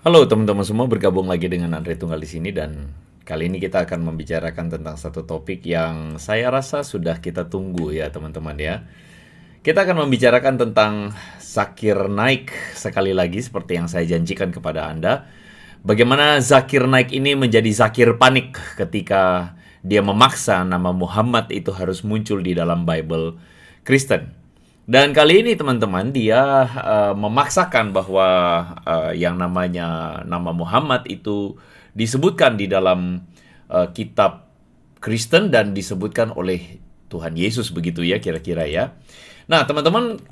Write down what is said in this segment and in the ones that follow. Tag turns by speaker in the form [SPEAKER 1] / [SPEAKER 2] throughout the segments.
[SPEAKER 1] Halo teman-teman semua, bergabung lagi dengan Andre Tunggal di sini dan kali ini kita akan membicarakan tentang satu topik yang saya rasa sudah kita tunggu ya teman-teman ya. Kita akan membicarakan tentang Zakir Naik sekali lagi seperti yang saya janjikan kepada Anda. Bagaimana Zakir Naik ini menjadi Zakir panik ketika dia memaksa nama Muhammad itu harus muncul di dalam Bible Kristen. Dan kali ini teman-teman dia memaksakan bahwa yang namanya nama Muhammad itu disebutkan di dalam kitab Kristen dan disebutkan oleh Tuhan Yesus begitu ya kira-kira ya. Nah teman-teman,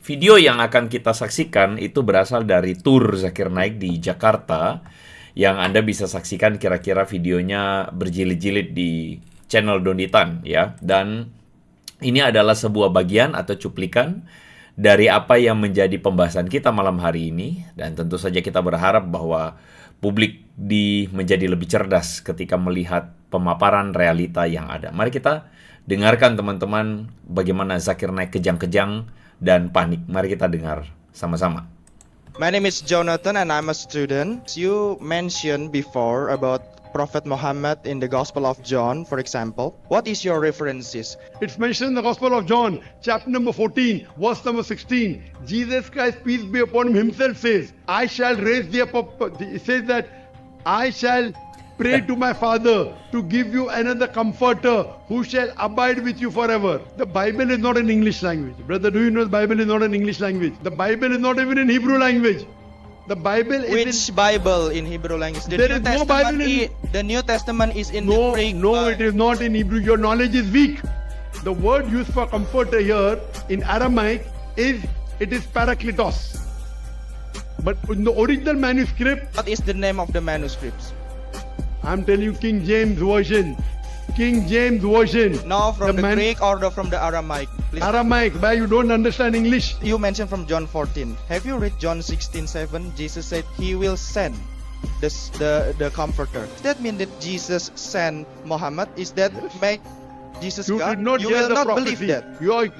[SPEAKER 1] video yang akan kita saksikan itu berasal dari tur Zakir Naik di Jakarta yang Anda bisa saksikan kira-kira videonya berjilid-jilid di channel Donitan ya. Dan ini adalah sebuah bagian atau cuplikan dari apa yang menjadi pembahasan kita malam hari ini. Dan tentu saja kita berharap bahwa publik menjadi lebih cerdas ketika melihat pemaparan realita yang ada. Mari kita dengarkan teman-teman bagaimana Zakir Naik kejang-kejang dan panik. Mari kita dengar sama-sama.
[SPEAKER 2] My name is Jonathan and I'm a student. You mentioned before about Prophet Muhammad in the Gospel of John, for example. What is your references?
[SPEAKER 3] It's mentioned in the Gospel of John, chapter number 14, verse number 16. Jesus Christ, peace be upon him, himself says, I shall raise thee up. He says that I shall pray to my Father to give you another comforter who shall abide with you forever. The Bible is not in English language. Brother, do you know the Bible is not in English language? The Bible is not even in Hebrew language. The Bible is
[SPEAKER 2] Which Bible in Hebrew language? The
[SPEAKER 3] There
[SPEAKER 2] New
[SPEAKER 3] is no
[SPEAKER 2] Testament
[SPEAKER 3] Bible in-
[SPEAKER 2] The New Testament is in
[SPEAKER 3] No,
[SPEAKER 2] the Greek.
[SPEAKER 3] no, it is not in Hebrew. Your knowledge is weak. The word used for comforter here in Aramaic is parakletos. But in the original manuscript,
[SPEAKER 2] What is the name of the manuscripts?
[SPEAKER 3] I'm telling you King James Version. King James Version.
[SPEAKER 2] No, from the
[SPEAKER 3] man-
[SPEAKER 2] Greek or from the Aramaic? Please.
[SPEAKER 3] Aramaic, why you don't understand English?
[SPEAKER 2] You mentioned from John 14. Have you read John 16:7? Jesus said he will send the comforter. Does that mean that Jesus sent Muhammad? Is that make Jesus
[SPEAKER 3] You
[SPEAKER 2] God?
[SPEAKER 3] did not
[SPEAKER 2] You
[SPEAKER 3] hear
[SPEAKER 2] will
[SPEAKER 3] the
[SPEAKER 2] not
[SPEAKER 3] prophecy.
[SPEAKER 2] believe that.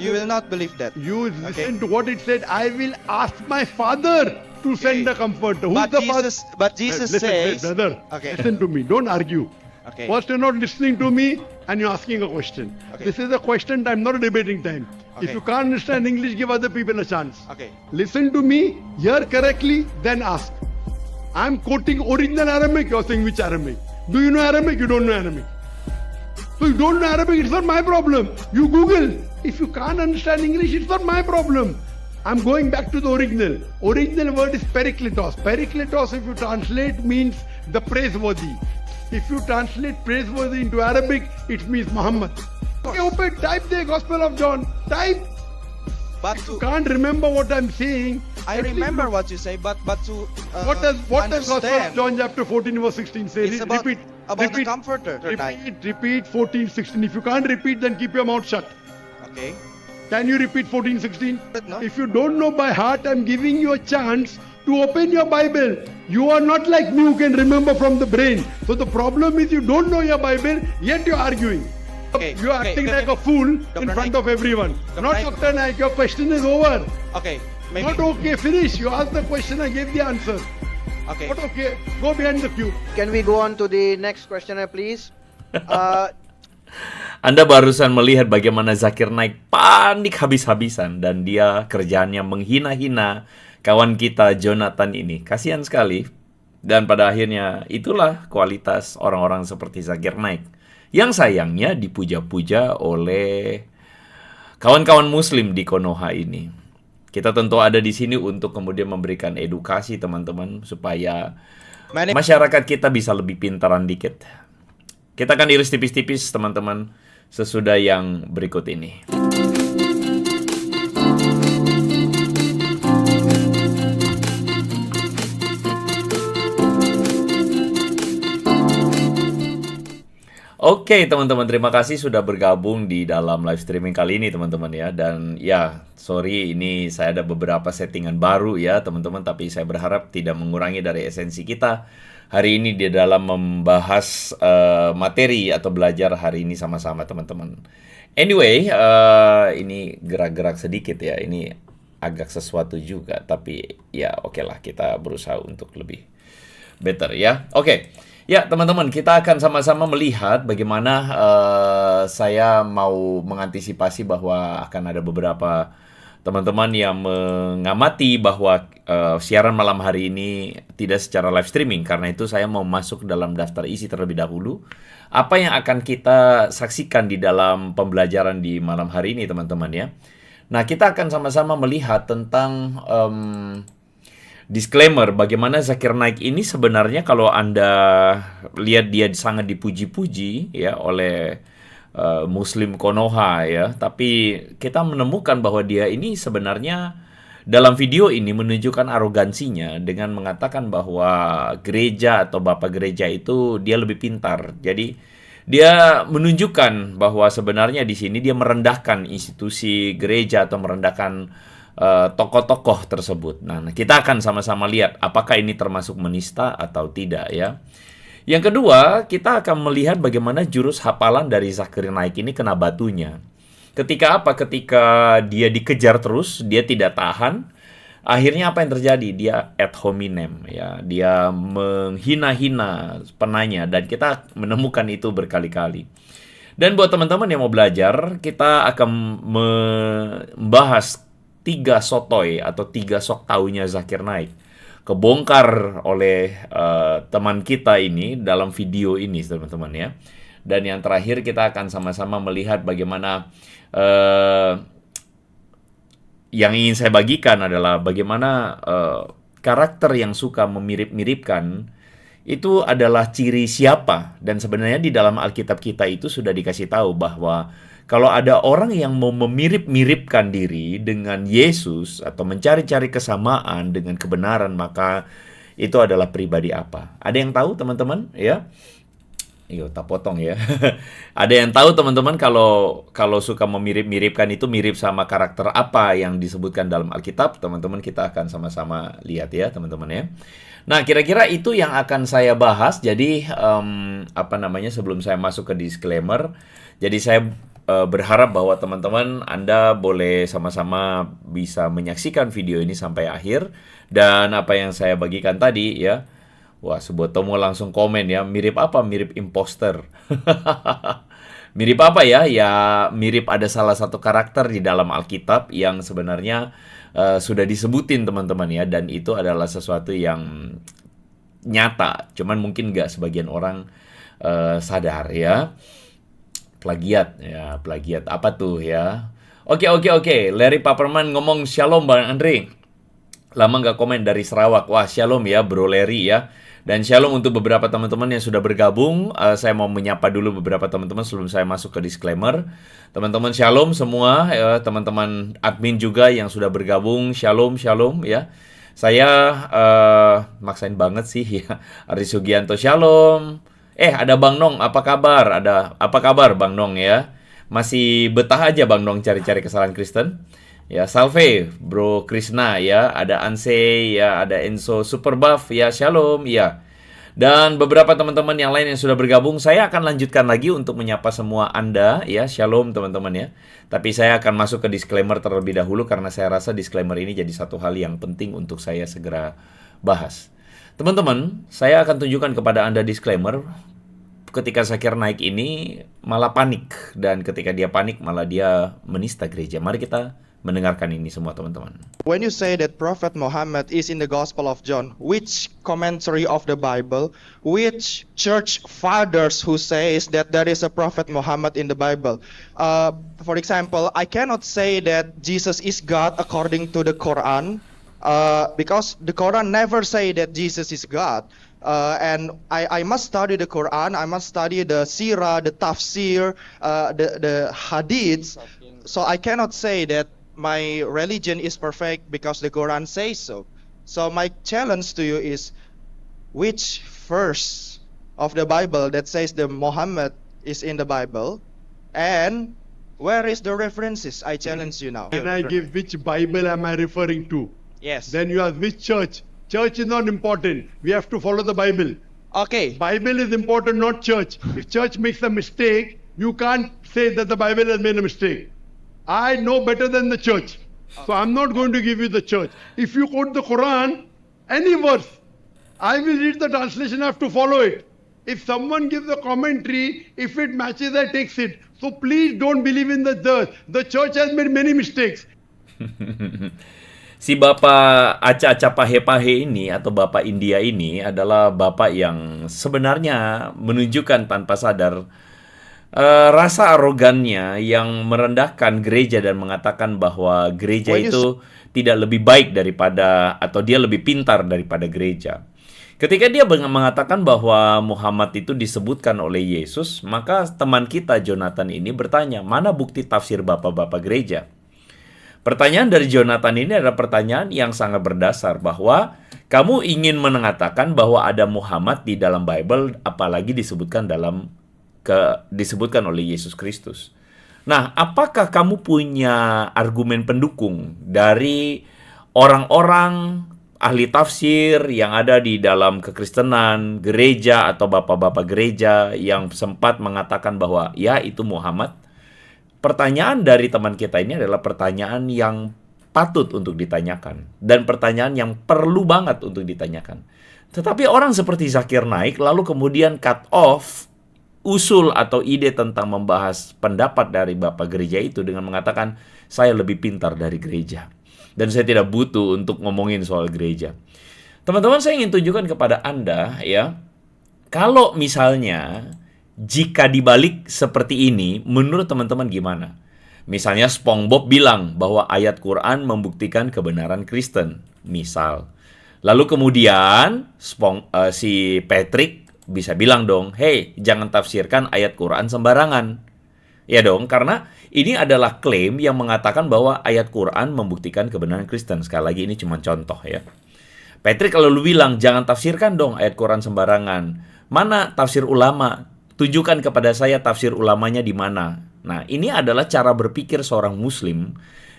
[SPEAKER 2] You will not believe that.
[SPEAKER 3] You listen to what it said. I will ask my Father to send the comforter. Who's
[SPEAKER 2] But
[SPEAKER 3] the
[SPEAKER 2] Jesus,
[SPEAKER 3] Father?
[SPEAKER 2] but Jesus
[SPEAKER 3] Listen,
[SPEAKER 2] says,
[SPEAKER 3] brother,
[SPEAKER 2] Okay.
[SPEAKER 3] listen to me. Don't argue.
[SPEAKER 2] Okay.
[SPEAKER 3] First, you're not listening to me and you're asking a question.
[SPEAKER 2] Okay.
[SPEAKER 3] This is a question time, not a debating time. If
[SPEAKER 2] Okay.
[SPEAKER 3] you can't understand English, give other people a chance.
[SPEAKER 2] Okay.
[SPEAKER 3] Listen to me, hear correctly, then ask. I'm quoting original Aramaic, you're saying which Aramaic? Do you know Aramaic? You don't know Aramaic. So you don't know Arabic, it's not my problem. You Google. If you can't understand English, it's not my problem. I'm going back to the original. Original word is perikletos. Perikletos, if you translate, means the praiseworthy. If you translate praiseworthy into Arabic, it means Muhammad. Okay, open, type the Gospel of John. Type.
[SPEAKER 2] But
[SPEAKER 3] You
[SPEAKER 2] to,
[SPEAKER 3] can't remember what I'm saying.
[SPEAKER 2] I
[SPEAKER 3] at least
[SPEAKER 2] remember
[SPEAKER 3] you-
[SPEAKER 2] what you say, but to
[SPEAKER 3] What does Gospel of
[SPEAKER 2] understand,
[SPEAKER 3] John chapter 14 verse 16 say?
[SPEAKER 2] it's about
[SPEAKER 3] Repeat.
[SPEAKER 2] the
[SPEAKER 3] repeat.
[SPEAKER 2] comforter.
[SPEAKER 3] Repeat 14, 16. If you can't repeat, then keep your mouth shut.
[SPEAKER 2] Okay.
[SPEAKER 3] Can you repeat 14, 16?
[SPEAKER 2] No.
[SPEAKER 3] If you don't know by heart, I'm giving you a chance to open your Bible. You are not like me who can remember from the brain. So the problem is you don't know your Bible, yet you're arguing.
[SPEAKER 2] Okay,
[SPEAKER 3] You are
[SPEAKER 2] okay,
[SPEAKER 3] acting
[SPEAKER 2] Dr.
[SPEAKER 3] like a fool in
[SPEAKER 2] Dr.
[SPEAKER 3] front
[SPEAKER 2] Naik.
[SPEAKER 3] of everyone.
[SPEAKER 2] Dr.
[SPEAKER 3] Not
[SPEAKER 2] Naik.
[SPEAKER 3] Dr. Naik, your question is over.
[SPEAKER 2] Okay. Maybe.
[SPEAKER 3] Not okay, finish. You asked the question, I gave the answer.
[SPEAKER 2] Okay.
[SPEAKER 3] Not okay, go behind the queue.
[SPEAKER 4] Can we go on to the next questioner, please?
[SPEAKER 1] Anda barusan melihat bagaimana Zakir Naik panik habis-habisan dan dia kerjaannya menghina-hina kawan kita Jonathan ini. Kasihan sekali. Dan pada akhirnya itulah kualitas orang-orang seperti Zakir Naik. Yang sayangnya dipuja-puja oleh kawan-kawan muslim di Konoha ini. Kita tentu ada di sini untuk kemudian memberikan edukasi teman-teman supaya
[SPEAKER 2] My name-
[SPEAKER 1] masyarakat kita bisa lebih pintaran dikit. Kita akan iris tipis-tipis teman-teman sesudah yang berikut ini. Oke teman-teman, terima kasih sudah bergabung di dalam live streaming kali ini teman-teman ya. Dan ya, sorry ini saya ada beberapa settingan baru ya teman-teman, tapi saya berharap tidak mengurangi dari esensi kita hari ini di dalam membahas materi atau belajar hari ini sama-sama teman-teman. Anyway, ini gerak-gerak sedikit ya. Ini agak sesuatu juga, tapi ya oke lah, kita berusaha untuk lebih better ya. Oke. Ya, teman-teman, kita akan sama-sama melihat bagaimana saya mau mengantisipasi bahwa akan ada beberapa teman-teman yang mengamati bahwa siaran malam hari ini tidak secara live streaming. Karena itu saya mau masuk dalam daftar isi terlebih dahulu. Apa yang akan kita saksikan di dalam pembelajaran di malam hari ini, teman-teman ya. Nah, kita akan sama-sama melihat tentang disclaimer, bagaimana Zakir Naik ini sebenarnya kalau Anda lihat dia sangat dipuji-puji ya oleh Muslim Konoha ya, tapi kita menemukan bahwa dia ini sebenarnya dalam video ini menunjukkan arogansinya dengan mengatakan bahwa gereja atau bapak gereja itu dia lebih pintar. Jadi dia menunjukkan bahwa sebenarnya di sini dia merendahkan institusi gereja atau merendahkan tokoh-tokoh tersebut. Nah, kita akan sama-sama lihat apakah ini termasuk menista atau tidak ya. Yang kedua, kita akan melihat bagaimana jurus hafalan dari Zakir Naik ini kena batunya. Ketika apa? Ketika dia dikejar terus, dia tidak tahan. Akhirnya apa yang terjadi? Dia ad hominem ya. Dia menghina-hina penanya dan kita menemukan itu berkali-kali. Dan buat teman-teman yang mau belajar, kita akan membahas 3 sotoy atau 3 sok taunya Zakir Naik. Kebongkar oleh teman kita ini dalam video ini, teman-teman ya. Dan yang terakhir kita akan sama-sama melihat bagaimana yang ingin saya bagikan adalah bagaimana karakter yang suka memirip-miripkan itu adalah ciri siapa. Dan sebenarnya di dalam Alkitab kita itu sudah dikasih tahu bahwa kalau ada orang yang mau memirip-miripkan diri dengan Yesus atau mencari-cari kesamaan dengan kebenaran, maka itu adalah pribadi apa? Ada yang tahu, teman-teman? Ya, tak potong ya. Ada yang tahu, teman-teman, kalau suka memirip-miripkan itu mirip sama karakter apa yang disebutkan dalam Alkitab? Teman-teman, kita akan sama-sama lihat ya, teman-teman ya. Nah, kira-kira itu yang akan saya bahas. Jadi, sebelum saya masuk ke disclaimer, jadi saya berharap bahwa teman-teman Anda boleh sama-sama bisa menyaksikan video ini sampai akhir. Dan apa yang saya bagikan tadi ya, wah, Subotomo langsung komen ya, mirip apa? Mirip imposter. Mirip apa ya? Ya mirip ada salah satu karakter di dalam Alkitab yang sebenarnya sudah disebutin, teman-teman ya. Dan itu adalah sesuatu yang nyata, cuman mungkin nggak sebagian orang sadar ya. Plagiat ya, plagiat apa tuh ya? Oke. Larry Paperman ngomong shalom Bang Andre. Lama nggak komen dari Sarawak. Wah, shalom ya Bro Larry ya. Dan shalom untuk beberapa teman-teman yang sudah bergabung. Saya mau menyapa dulu beberapa teman-teman sebelum saya masuk ke disclaimer. Teman-teman shalom semua, teman-teman admin juga yang sudah bergabung. Shalom ya. Saya maksain banget sih ya. Ari Sugianto shalom. Ada Bang Nong, apa kabar? Apa kabar Bang Nong ya? Masih betah aja Bang Nong cari-cari kesalahan Kristen? Ya, salve Bro Krishna ya, ada Anse ya, ada Enzo Superbuff ya, shalom ya. Dan beberapa teman-teman yang lain yang sudah bergabung, saya akan lanjutkan lagi untuk menyapa semua Anda ya, shalom teman-teman ya. Tapi saya akan masuk ke disclaimer terlebih dahulu karena saya rasa disclaimer ini jadi satu hal yang penting untuk saya segera bahas. Teman-teman, saya akan tunjukkan kepada Anda disclaimer. Ketika Zakir Naik ini malah panik. Dan ketika dia panik malah dia menista gereja. Mari kita mendengarkan ini semua, teman-teman.
[SPEAKER 2] When you say that Prophet Muhammad is in the Gospel of John, which commentary of the Bible, which church fathers who says that there is a Prophet Muhammad in the Bible? For example, I cannot say that Jesus is God according to the Quran, because the Quran never say that Jesus is God. And I must study the Quran, I must study the Sirah, the Tafsir, the Hadiths. So I cannot say that my religion is perfect because the Quran says so. So my challenge to you is, which verse of the Bible that says that Muhammad is in the Bible, and where is the references? I challenge you now.
[SPEAKER 3] Can I give which Bible am I referring to?
[SPEAKER 2] Yes.
[SPEAKER 3] Then you ask which church? Church is not important. We have to follow the Bible.
[SPEAKER 2] Okay.
[SPEAKER 3] Bible is important, not church. If church makes a mistake, you can't say that the Bible has made a mistake. I know better than the church. So I'm not going to give you the church. If you quote the Quran, any verse, I will read the translation, I have to follow it. If someone gives a commentary, if it matches, I takes it. So please don't believe in the church. The church has made many mistakes.
[SPEAKER 1] Si Bapak Aca-Aca Pahe-Pahe ini atau Bapak India ini adalah Bapak yang sebenarnya menunjukkan tanpa sadar rasa arogannya yang merendahkan gereja dan mengatakan bahwa gereja itu tidak lebih baik daripada atau dia lebih pintar daripada gereja. Ketika dia mengatakan bahwa Muhammad itu disebutkan oleh Yesus, maka teman kita Jonathan ini bertanya, mana bukti tafsir bapak-bapak gereja? Pertanyaan dari Jonathan ini adalah pertanyaan yang sangat berdasar bahwa kamu ingin mengatakan bahwa ada Muhammad di dalam Bible, apalagi disebutkan disebutkan oleh Yesus Kristus. Nah, apakah kamu punya argumen pendukung dari orang-orang ahli tafsir yang ada di dalam kekristenan, gereja atau bapak-bapak gereja yang sempat mengatakan bahwa ya itu Muhammad? Pertanyaan dari teman kita ini adalah pertanyaan yang patut untuk ditanyakan dan pertanyaan yang perlu banget untuk ditanyakan. Tetapi orang seperti Zakir Naik lalu kemudian cut off usul atau ide tentang membahas pendapat dari bapak gereja itu dengan mengatakan saya lebih pintar dari gereja dan saya tidak butuh untuk ngomongin soal gereja. Teman-teman, saya ingin tunjukkan kepada Anda ya, kalau misalnya jika dibalik seperti ini, menurut teman-teman gimana? Misalnya SpongeBob bilang bahwa ayat Quran membuktikan kebenaran Kristen, misal. Lalu kemudian si Patrick bisa bilang dong, hey, jangan tafsirkan ayat Quran sembarangan. Ya dong, karena ini adalah klaim yang mengatakan bahwa ayat Quran membuktikan kebenaran Kristen. Sekali lagi ini cuma contoh ya. Patrick kalau lu bilang, jangan tafsirkan dong ayat Quran sembarangan. Mana tafsir ulama? Tunjukkan kepada saya tafsir ulamanya di mana. Nah, ini adalah cara berpikir seorang muslim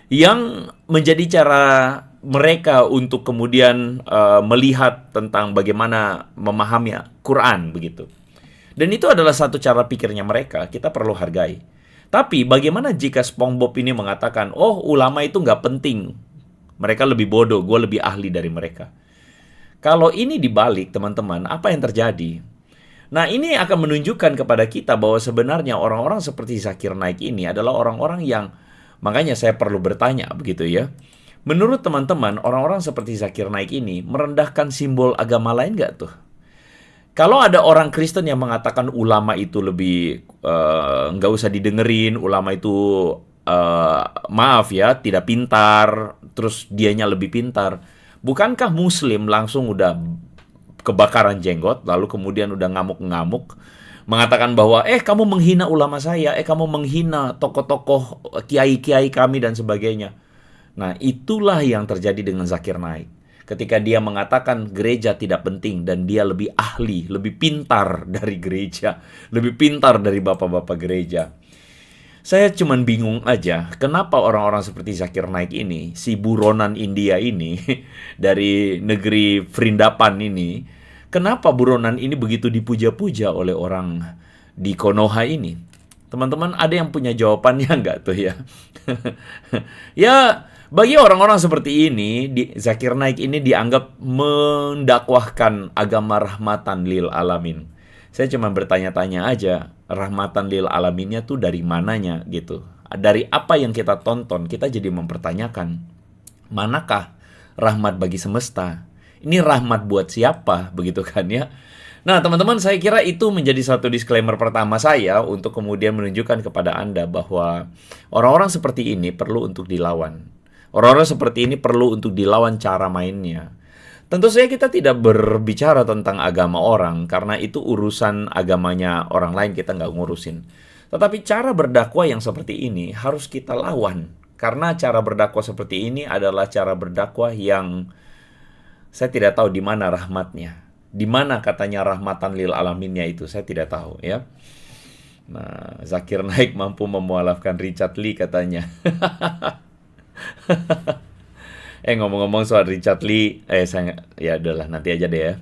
[SPEAKER 1] yang menjadi cara mereka untuk kemudian melihat tentang bagaimana memahami Quran begitu. Dan itu adalah satu cara pikirnya mereka, kita perlu hargai. Tapi bagaimana jika SpongeBob ini mengatakan, oh ulama itu nggak penting, mereka lebih bodoh, gue lebih ahli dari mereka. Kalau ini dibalik teman-teman, apa yang terjadi? Nah, ini akan menunjukkan kepada kita bahwa sebenarnya orang-orang seperti Zakir Naik ini adalah orang-orang yang, makanya saya perlu bertanya begitu ya. Menurut teman-teman, orang-orang seperti Zakir Naik ini merendahkan simbol agama lain nggak tuh? Kalau ada orang Kristen yang mengatakan ulama itu lebih nggak usah didengerin, ulama itu maaf ya, tidak pintar, terus dianya lebih pintar. Bukankah Muslim langsung udah kebakaran jenggot, lalu kemudian udah ngamuk-ngamuk, mengatakan bahwa kamu menghina ulama saya, kamu menghina tokoh-tokoh kiai-kiai kami dan sebagainya. Nah, itulah yang terjadi dengan Zakir Naik. Ketika dia mengatakan gereja tidak penting dan dia lebih ahli, lebih pintar dari gereja, lebih pintar dari bapak-bapak gereja. Saya cuman bingung aja, kenapa orang-orang seperti Zakir Naik ini, si buronan India ini, dari negeri Vrindavan ini, kenapa buronan ini begitu dipuja-puja oleh orang di Konoha ini? Teman-teman, ada yang punya jawabannya nggak tuh ya? Ya, bagi orang-orang seperti ini, Zakir Naik ini dianggap mendakwahkan agama rahmatan lil alamin. Saya cuma bertanya-tanya aja, rahmatan lil alaminnya tuh dari mananya gitu. Dari apa yang kita tonton, kita jadi mempertanyakan, manakah rahmat bagi semesta? Ini rahmat buat siapa? Begitu kan ya. Nah teman-teman, saya kira itu menjadi satu disclaimer pertama saya untuk kemudian menunjukkan kepada Anda bahwa orang-orang seperti ini perlu untuk dilawan. Orang-orang seperti ini perlu untuk dilawan cara mainnya. Tentu saja kita tidak berbicara tentang agama orang, karena itu urusan agamanya orang lain, kita nggak ngurusin. Tetapi cara berdakwah yang seperti ini harus kita lawan. Karena cara berdakwah seperti ini adalah cara berdakwah yang saya tidak tahu di mana rahmatnya. Di mana katanya rahmatan lil alaminnya itu, saya tidak tahu ya. Nah, Zakir Naik mampu memualafkan Richard Lee katanya. Ngomong-ngomong soal Richard Lee, saya ya udahlah nanti aja deh ya.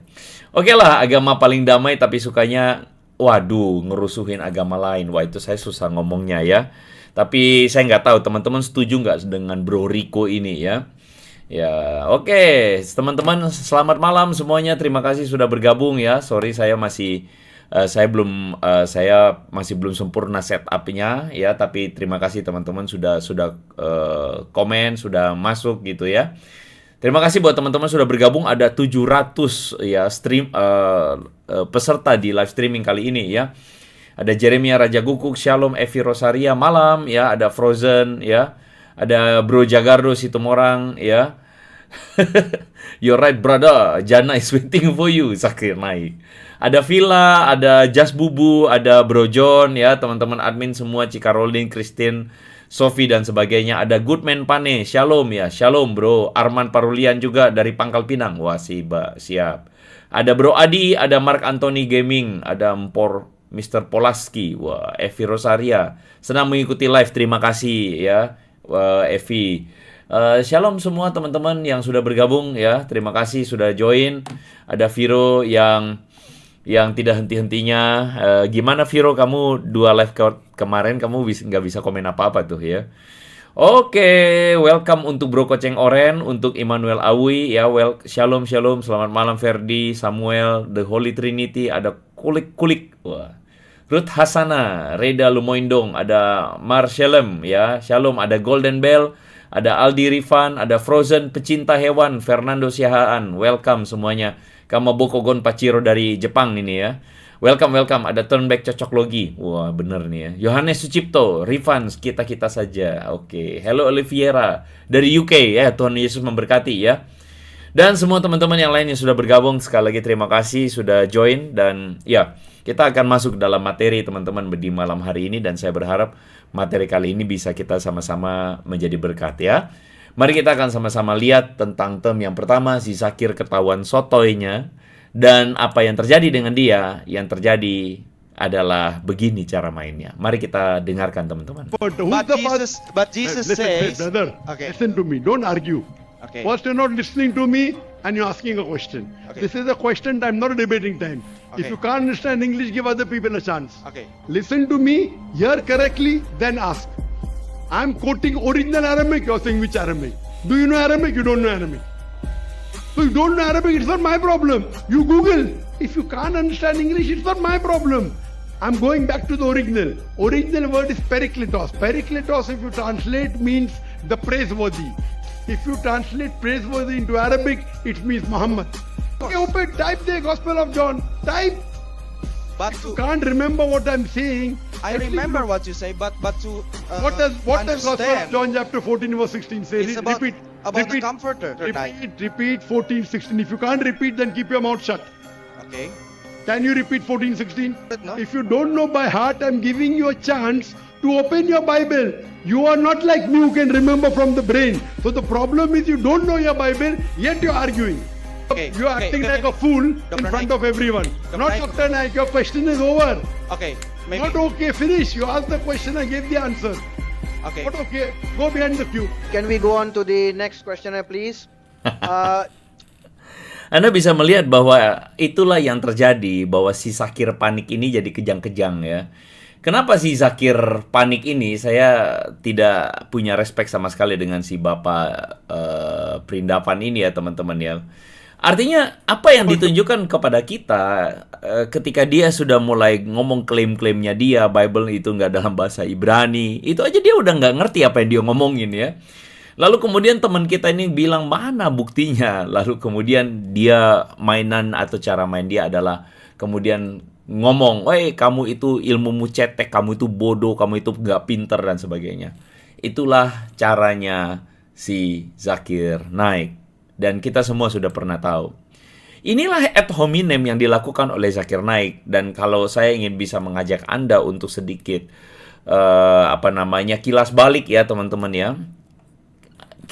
[SPEAKER 1] Oke lah, agama paling damai tapi sukanya, waduh, ngerusuhin agama lain. Wah, itu saya susah ngomongnya ya. Tapi saya nggak tahu teman-teman setuju nggak dengan Bro Rico ini ya. Ya, oke, teman-teman, selamat malam semuanya. Terima kasih sudah bergabung ya. Sorry saya masih saya masih belum sempurna setupnya ya. Tapi terima kasih teman-teman sudah komen, sudah masuk gitu ya. Terima kasih buat teman-teman sudah bergabung. Ada 700 ya peserta di live streaming kali ini ya. Ada Jeremia Raja Gukuk, Shalom, Evi Rosaria, malam ya. Ada Frozen ya. Ada Bro Jagardo Situmorang ya. You're right brother, Jana is waiting for you, Zakir Naik. Ada Villa, ada Just Bubu, ada Bro John ya, teman-teman admin semua, Cika Roldin, Christine, Sophie dan sebagainya. Ada Goodman Pane, Shalom ya, Shalom bro. Arman Parulian juga dari Pangkal Pinang, wah siap. Ada Bro Adi, ada Mark Anthony Gaming, ada Mr. Polaski, wah Evi Rosaria. Senang mengikuti live, terima kasih ya Evi. Shalom semua teman-teman yang sudah bergabung ya. Terima kasih sudah join. Ada Viro yang tidak henti-hentinya. Gimana Viro, kamu 2 live kemarin kamu nggak bisa komen apa-apa tuh ya. Oke, welcome untuk Bro Koceng Oren, untuk Immanuel Awi ya. Shalom, selamat malam Ferdi, Samuel, The Holy Trinity, ada kulik. Wah. Ruth Hasana, Reda Lumoindong, ada Marshalem ya. Shalom, ada Golden Bell, ada Aldi Rifan, ada Frozen pecinta hewan, Fernando Siahaan. Welcome semuanya. Kamaboko Gon Pachiro dari Jepang ini ya. Welcome. Ada Turnback Cocok Logi. Wah, bener nih ya. Yohanes Sucipto, Rifan, kita saja. Oke. Hello Oliviera dari UK ya. Tuhan Yesus memberkati ya. Dan semua teman-teman yang lain yang sudah bergabung, sekali lagi terima kasih sudah join. Dan ya, kita akan masuk dalam materi teman-teman di malam hari ini. Dan saya berharap materi kali ini bisa kita sama-sama menjadi berkat ya. Mari kita akan sama-sama lihat tentang term yang pertama, si Zakir ketahuan sotoynya. Dan apa yang terjadi dengan dia, yang terjadi adalah begini cara mainnya. Mari kita dengarkan teman-teman.
[SPEAKER 2] But Jesus
[SPEAKER 3] Listen,
[SPEAKER 2] says,
[SPEAKER 3] brother,
[SPEAKER 2] okay.
[SPEAKER 3] listen to me, don't argue.
[SPEAKER 2] Okay.
[SPEAKER 3] First, you're not listening to me and you're asking a question.
[SPEAKER 2] Okay.
[SPEAKER 3] This is a question time, not a debating time. If
[SPEAKER 2] Okay.
[SPEAKER 3] you can't understand English, give other people a chance.
[SPEAKER 2] Okay.
[SPEAKER 3] Listen to me, hear correctly, then ask. I'm quoting original Aramaic, you're saying which Aramaic? Do you know Aramaic? You don't know Aramaic. So you don't know Arabic, it's not my problem. You Google. If you can't understand English, it's not my problem. I'm going back to the original. Original word is perikletos. Perikletos, if you translate, means the praiseworthy. If you translate praiseworthy into Arabic, it means Muhammad. Okay, open, type the Gospel of John. Type.
[SPEAKER 2] But
[SPEAKER 3] You
[SPEAKER 2] to,
[SPEAKER 3] can't remember what I'm saying.
[SPEAKER 2] I
[SPEAKER 3] at least
[SPEAKER 2] remember
[SPEAKER 3] you-
[SPEAKER 2] what you say, but to
[SPEAKER 3] What does Gospel of
[SPEAKER 2] understand,
[SPEAKER 3] John chapter 14 verse 16 say?
[SPEAKER 2] it's about
[SPEAKER 3] Repeat.
[SPEAKER 2] the Comforter.
[SPEAKER 3] Repeat 14, 16. If you can't repeat, then keep your mouth shut.
[SPEAKER 2] Okay.
[SPEAKER 3] Can you repeat 14, 16?
[SPEAKER 2] No.
[SPEAKER 3] If you don't know by heart, I'm giving you a chance to open your Bible. You are not like me who can remember from the brain. So the problem is you don't know your Bible, yet you're arguing.
[SPEAKER 2] Okay,
[SPEAKER 3] You're
[SPEAKER 2] okay,
[SPEAKER 3] acting
[SPEAKER 2] okay.
[SPEAKER 3] like a fool in
[SPEAKER 2] Dr.
[SPEAKER 3] front
[SPEAKER 2] Naik.
[SPEAKER 3] of everyone.
[SPEAKER 2] Dr.
[SPEAKER 3] Not
[SPEAKER 2] Naik.
[SPEAKER 3] Dr. Naik, your question is over.
[SPEAKER 2] Okay. Maybe.
[SPEAKER 3] Not okay, finish. You asked the question, I gave the answer.
[SPEAKER 2] Okay.
[SPEAKER 3] Not okay, go behind the queue.
[SPEAKER 4] Can we go on to the next questioner, please?
[SPEAKER 1] Anda bisa melihat bahwa itulah yang terjadi, bahwa si Zakir panik ini jadi kejang-kejang ya. Kenapa si Zakir panik ini? Saya tidak punya respek sama sekali dengan si Bapak Perindapan ini ya teman-teman ya. Artinya apa yang ditunjukkan kepada kita ketika dia sudah mulai ngomong klaim-klaimnya dia, Bible itu nggak dalam bahasa Ibrani, itu aja dia udah nggak ngerti apa yang dia ngomongin ya. Lalu kemudian teman kita ini bilang mana buktinya? Lalu kemudian dia mainan atau cara main dia adalah kemudian ngomong, "Woi, kamu itu ilmumu cetek, kamu itu bodoh, kamu itu nggak pinter dan sebagainya." Itulah caranya si Zakir Naik. Dan kita semua sudah pernah tahu. Inilah ad hominem yang dilakukan oleh Zakir Naik. Dan kalau saya ingin bisa mengajak Anda untuk sedikit kilas balik ya teman-teman ya.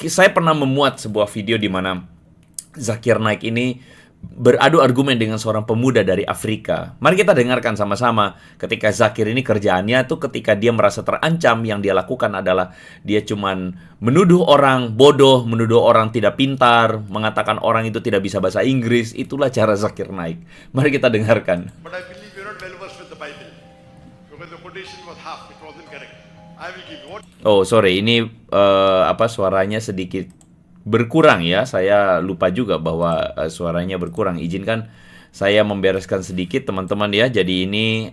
[SPEAKER 1] Saya pernah memuat sebuah video di mana Zakir Naik ini beradu argumen dengan seorang pemuda dari Afrika. Mari kita dengarkan sama-sama ketika Zakir ini kerjaannya tuh ketika dia merasa terancam, yang dia lakukan adalah dia cuman menuduh orang bodoh, menuduh orang tidak pintar, mengatakan orang itu tidak bisa bahasa Inggris. Itulah cara Zakir Naik. Mari kita dengarkan.
[SPEAKER 3] But I believe you're not well versed with the Bible. Because the quotation was half, it wasn't correct. I will give you. What?
[SPEAKER 1] Oh, sorry, ini suaranya sedikit berkurang ya. Saya lupa juga bahwa suaranya berkurang. Izinkan saya membereskan sedikit teman-teman ya. Jadi ini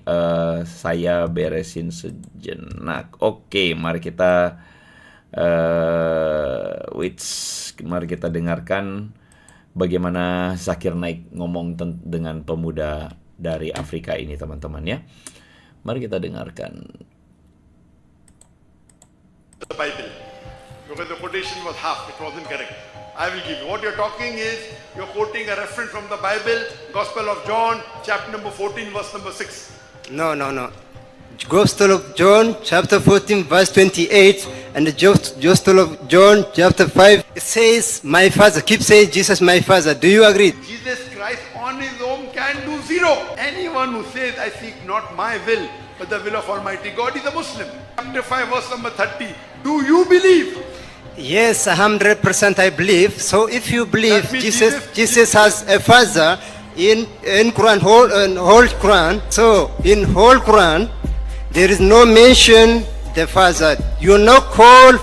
[SPEAKER 1] saya beresin sejenak. Oke, mari kita mari kita dengarkan bagaimana Zakir Naik ngomong dengan pemuda dari Afrika ini teman-teman ya. Mari kita dengarkan.
[SPEAKER 3] The Bible. Because the quotation was half, it wasn't correct. I will give you. What you're talking is, you're quoting a reference from the Bible, Gospel of John, chapter number 14, verse number 6.
[SPEAKER 5] No. Gospel of John, chapter 14, verse 28, and the Gospel of John, chapter 5, it says, my Father. Keep saying, Jesus, my Father. Do you agree?
[SPEAKER 3] Jesus Christ on his own can do zero. Anyone who says, I seek not my will, but the will of Almighty God is a Muslim. Chapter 5, verse number 30. Do you believe?
[SPEAKER 5] Yes, 100% I believe. So if you believe
[SPEAKER 3] That means
[SPEAKER 5] Jesus has a Father in Quran, whole Quran. So in whole Quran, there is no mention the Father. You not call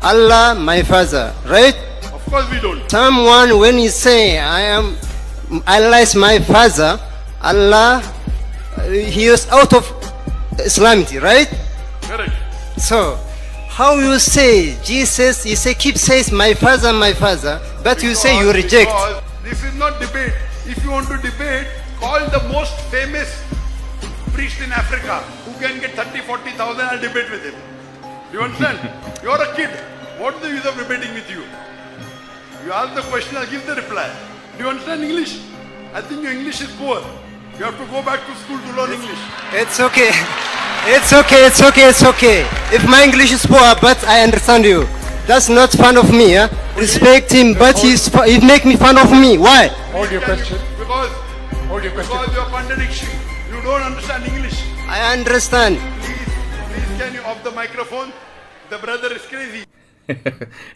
[SPEAKER 5] Allah my Father, right?
[SPEAKER 3] Of course we don't.
[SPEAKER 5] Someone when he say Allah is my Father, Allah he is out of Islamity, right?
[SPEAKER 3] Correct.
[SPEAKER 5] So how you say Jesus? You say keep says my Father, but you say you reject.
[SPEAKER 3] Because this is not debate. If you want to debate, call the most famous priest in Africa who can get 30,000-40,000. I'll debate with him. Do you understand? You're a kid. What's the use of debating with you? You ask the question, I'll give the reply. Do you understand English? I think your English is poor. You have to go back to school to learn English.
[SPEAKER 5] It's okay. It's okay. If my English is poor, but I understand you. That's not fun of me. Respect him, but he make me fun of me. Why?
[SPEAKER 3] Hold your question. Because you're contradiction. You don't understand English.
[SPEAKER 5] I understand.
[SPEAKER 3] Please can you off the microphone? The brother is crazy.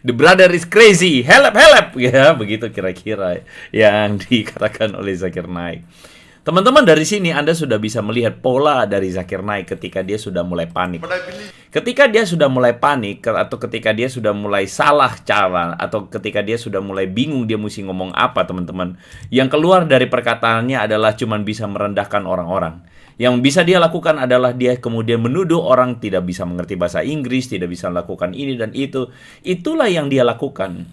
[SPEAKER 1] The brother is crazy, help, ya begitu kira-kira yang dikatakan oleh Zakir Naik. Teman-teman dari sini Anda sudah bisa melihat pola dari Zakir Naik ketika dia sudah mulai panik.
[SPEAKER 3] But I believe
[SPEAKER 1] Ketika dia sudah mulai panik atau ketika dia sudah mulai salah cara atau ketika dia sudah mulai bingung dia mesti ngomong apa teman-teman, yang keluar dari perkataannya adalah cuman bisa merendahkan orang-orang. Yang bisa dia lakukan adalah dia kemudian menuduh orang tidak bisa mengerti bahasa Inggris, tidak bisa melakukan ini dan itu. Itulah yang dia lakukan.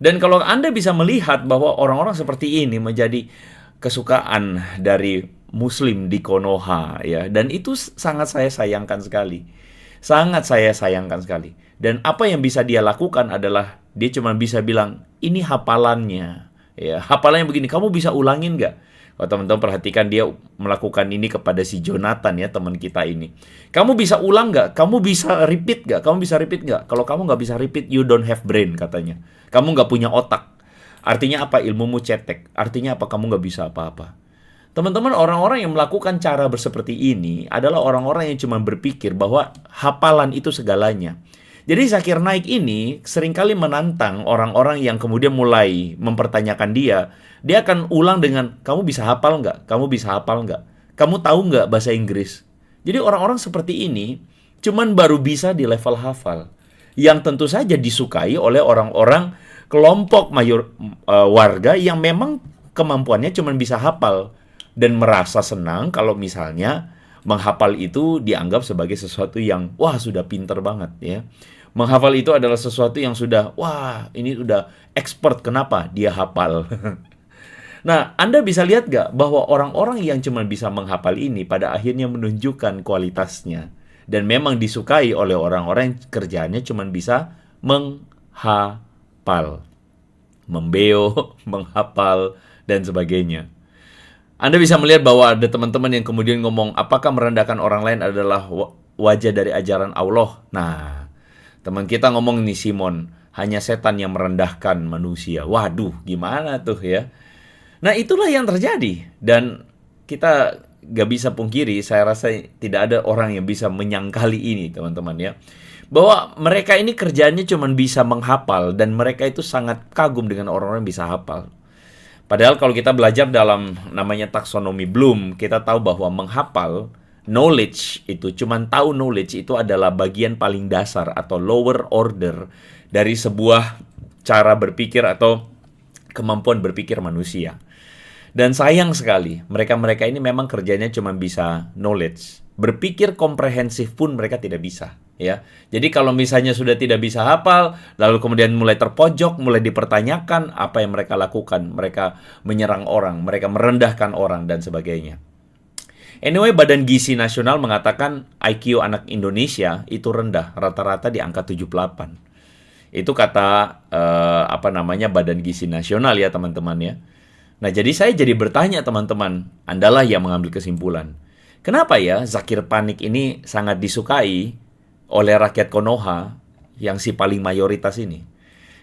[SPEAKER 1] Dan kalau Anda bisa melihat bahwa orang-orang seperti ini menjadi kesukaan dari Muslim di Konoha ya, dan itu sangat saya sayangkan sekali. Sangat saya sayangkan sekali. Dan apa yang bisa dia lakukan adalah dia cuma bisa bilang, "Ini hafalannya." Ya, hafalannya begini, kamu bisa ulangin nggak? Kalau teman-teman perhatikan dia melakukan ini kepada si Jonathan ya, teman kita ini. Kamu bisa ulang nggak? Kamu bisa repeat nggak? Kamu bisa repeat nggak? Kalau kamu nggak bisa repeat, you don't have brain katanya. Kamu nggak punya otak. Artinya apa? Ilmumu cetek. Artinya apa? Kamu nggak bisa apa-apa. Teman-teman, orang-orang yang melakukan cara seperti ini adalah orang-orang yang cuma berpikir bahwa hafalan itu segalanya. Jadi Zakir Naik ini seringkali menantang orang-orang yang kemudian mulai mempertanyakan dia. Dia akan ulang dengan, kamu bisa hafal nggak? Kamu bisa hafal nggak? Kamu tahu nggak bahasa Inggris? Jadi orang-orang seperti ini cuman baru bisa di level hafal. Yang tentu saja disukai oleh orang-orang kelompok warga yang memang kemampuannya cuman bisa hafal. Dan merasa senang kalau misalnya menghafal itu dianggap sebagai sesuatu yang, wah sudah pinter banget ya. Menghafal itu adalah sesuatu yang sudah, wah ini udah expert, kenapa? Dia hafal. Nah, Anda bisa lihat gak bahwa orang-orang yang cuma bisa menghafal ini pada akhirnya menunjukkan kualitasnya. Dan memang disukai oleh orang-orang yang kerjaannya cuma bisa menghafal. Membeo, menghafal, dan sebagainya. Anda bisa melihat bahwa ada teman-teman yang kemudian ngomong, apakah merendahkan orang lain adalah wajah dari ajaran Allah? Nah, teman kita ngomong nih Simon, hanya setan yang merendahkan manusia. Waduh, gimana tuh ya? Nah, itulah yang terjadi. Dan kita gak bisa pungkiri, saya rasa tidak ada orang yang bisa menyangkali ini, teman-teman ya. Bahwa mereka ini kerjaannya cuma bisa menghafal, dan mereka itu sangat kagum dengan orang-orang yang bisa hafal. Padahal kalau kita belajar dalam namanya taksonomi Bloom, kita tahu bahwa menghafal knowledge itu, cuman tahu knowledge itu adalah bagian paling dasar atau lower order dari sebuah cara berpikir atau kemampuan berpikir manusia. Dan sayang sekali, mereka-mereka ini memang kerjanya cuma bisa knowledge. Berpikir komprehensif pun mereka tidak bisa, ya. Jadi kalau misalnya sudah tidak bisa hafal, lalu kemudian mulai terpojok, mulai dipertanyakan apa yang mereka lakukan. Mereka menyerang orang, mereka merendahkan orang, dan sebagainya. Anyway, Badan Gizi Nasional mengatakan IQ anak Indonesia itu rendah, rata-rata di angka 78. Itu kata Badan Gizi Nasional ya teman-teman ya. Nah jadi saya jadi bertanya teman-teman, Andalah yang mengambil kesimpulan. Kenapa ya Zakir Panik ini sangat disukai oleh rakyat Konoha yang si paling mayoritas ini?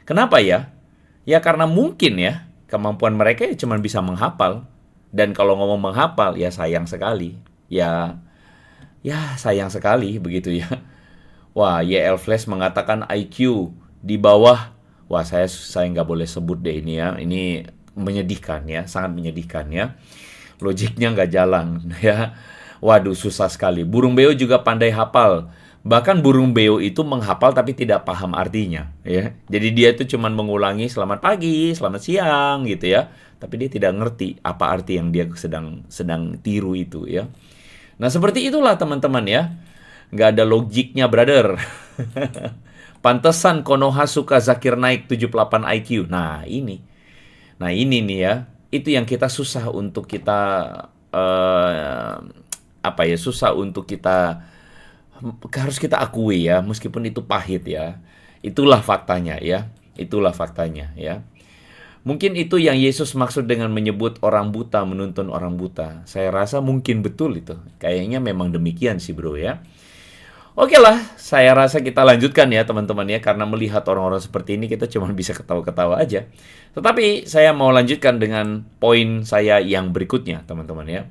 [SPEAKER 1] Kenapa ya? Ya karena mungkin ya kemampuan mereka ya cuma bisa menghafal. Dan kalau ngomong menghafal ya sayang sekali. Ya sayang sekali begitu ya. Wah, YL Flash mengatakan IQ di bawah. Wah, saya nggak boleh sebut deh ini ya. Ini menyedihkan ya, sangat menyedihkan ya. Logiknya nggak jalan ya. Waduh, susah sekali. Burung beo juga pandai hafal. Bahkan burung beo itu menghafal tapi tidak paham artinya ya. Jadi dia itu cuma mengulangi selamat pagi, selamat siang gitu ya. Tapi dia tidak ngerti apa arti yang dia sedang tiru itu ya. Nah, seperti itulah teman-teman ya. Nggak ada logiknya, brother. Pantesan Konoha suka Zakir Naik 78 IQ. Nah, ini nih ya. Itu yang kita susah untuk kita susah untuk kita harus kita akui ya, meskipun itu pahit ya. Itulah faktanya ya. Itulah faktanya ya. Mungkin itu yang Yesus maksud dengan menyebut orang buta menuntun orang buta. Saya rasa mungkin betul itu. Kayaknya memang demikian sih bro ya. Oke lah, saya rasa kita lanjutkan ya teman-teman ya. Karena melihat orang-orang seperti ini kita cuma bisa ketawa-ketawa aja. Tetapi saya mau lanjutkan dengan poin saya yang berikutnya teman-teman ya.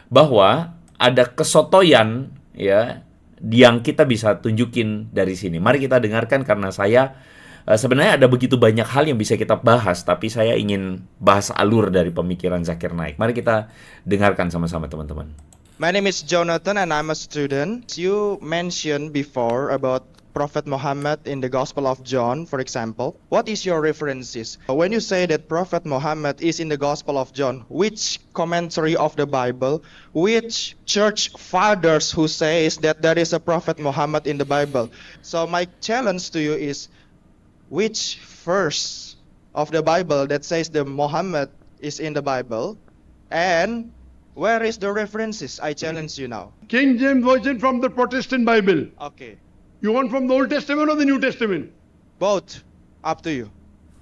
[SPEAKER 1] Bahwa ada kesotoyan ya yang kita bisa tunjukin dari sini. Mari kita dengarkan karena saya sebenarnya ada begitu banyak hal yang bisa kita bahas, tapi saya ingin bahas alur dari pemikiran Zakir Naik. Mari kita dengarkan sama-sama teman-teman.
[SPEAKER 2] My name is Jonathan and I'm a student. You mentioned before about Prophet Muhammad in the Gospel of John, for example. What is your references? When you say that Prophet Muhammad is in the Gospel of John, which commentary of the Bible, which church fathers who says that there is a Prophet Muhammad in the Bible? So my challenge to you is, which verse of the Bible that says the Muhammad is in the Bible, and where is the references? I challenge you now.
[SPEAKER 3] King James Version from the Protestant Bible.
[SPEAKER 2] Okay.
[SPEAKER 3] You want from the Old Testament or the New Testament?
[SPEAKER 2] Both. Up to you.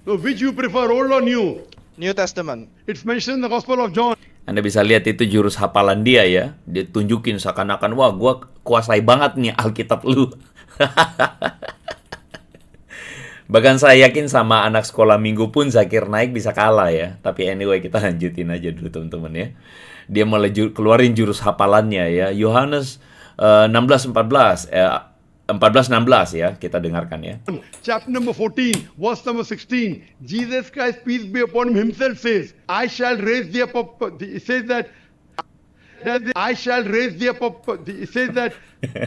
[SPEAKER 3] So which you prefer, Old or New?
[SPEAKER 2] New Testament.
[SPEAKER 3] It's mentioned in the Gospel of John.
[SPEAKER 1] Anda bisa lihat itu jurus hafalan dia ya. Dia tunjukin seakan-akan, wah gua kuasai banget nih Alkitab lu. Bahkan saya yakin sama anak sekolah minggu pun Zakir Naik bisa kalah ya. Tapi anyway kita lanjutin aja dulu teman-teman ya. Dia malah keluarin jurus hafalannya ya. Yohanes 16:16 14:16 ya, kita dengarkan ya.
[SPEAKER 3] Chapter number 14, verse number 16. Jesus Christ, peace be upon him, himself says, I shall raise thee up. It says that I shall raise thee up. It says that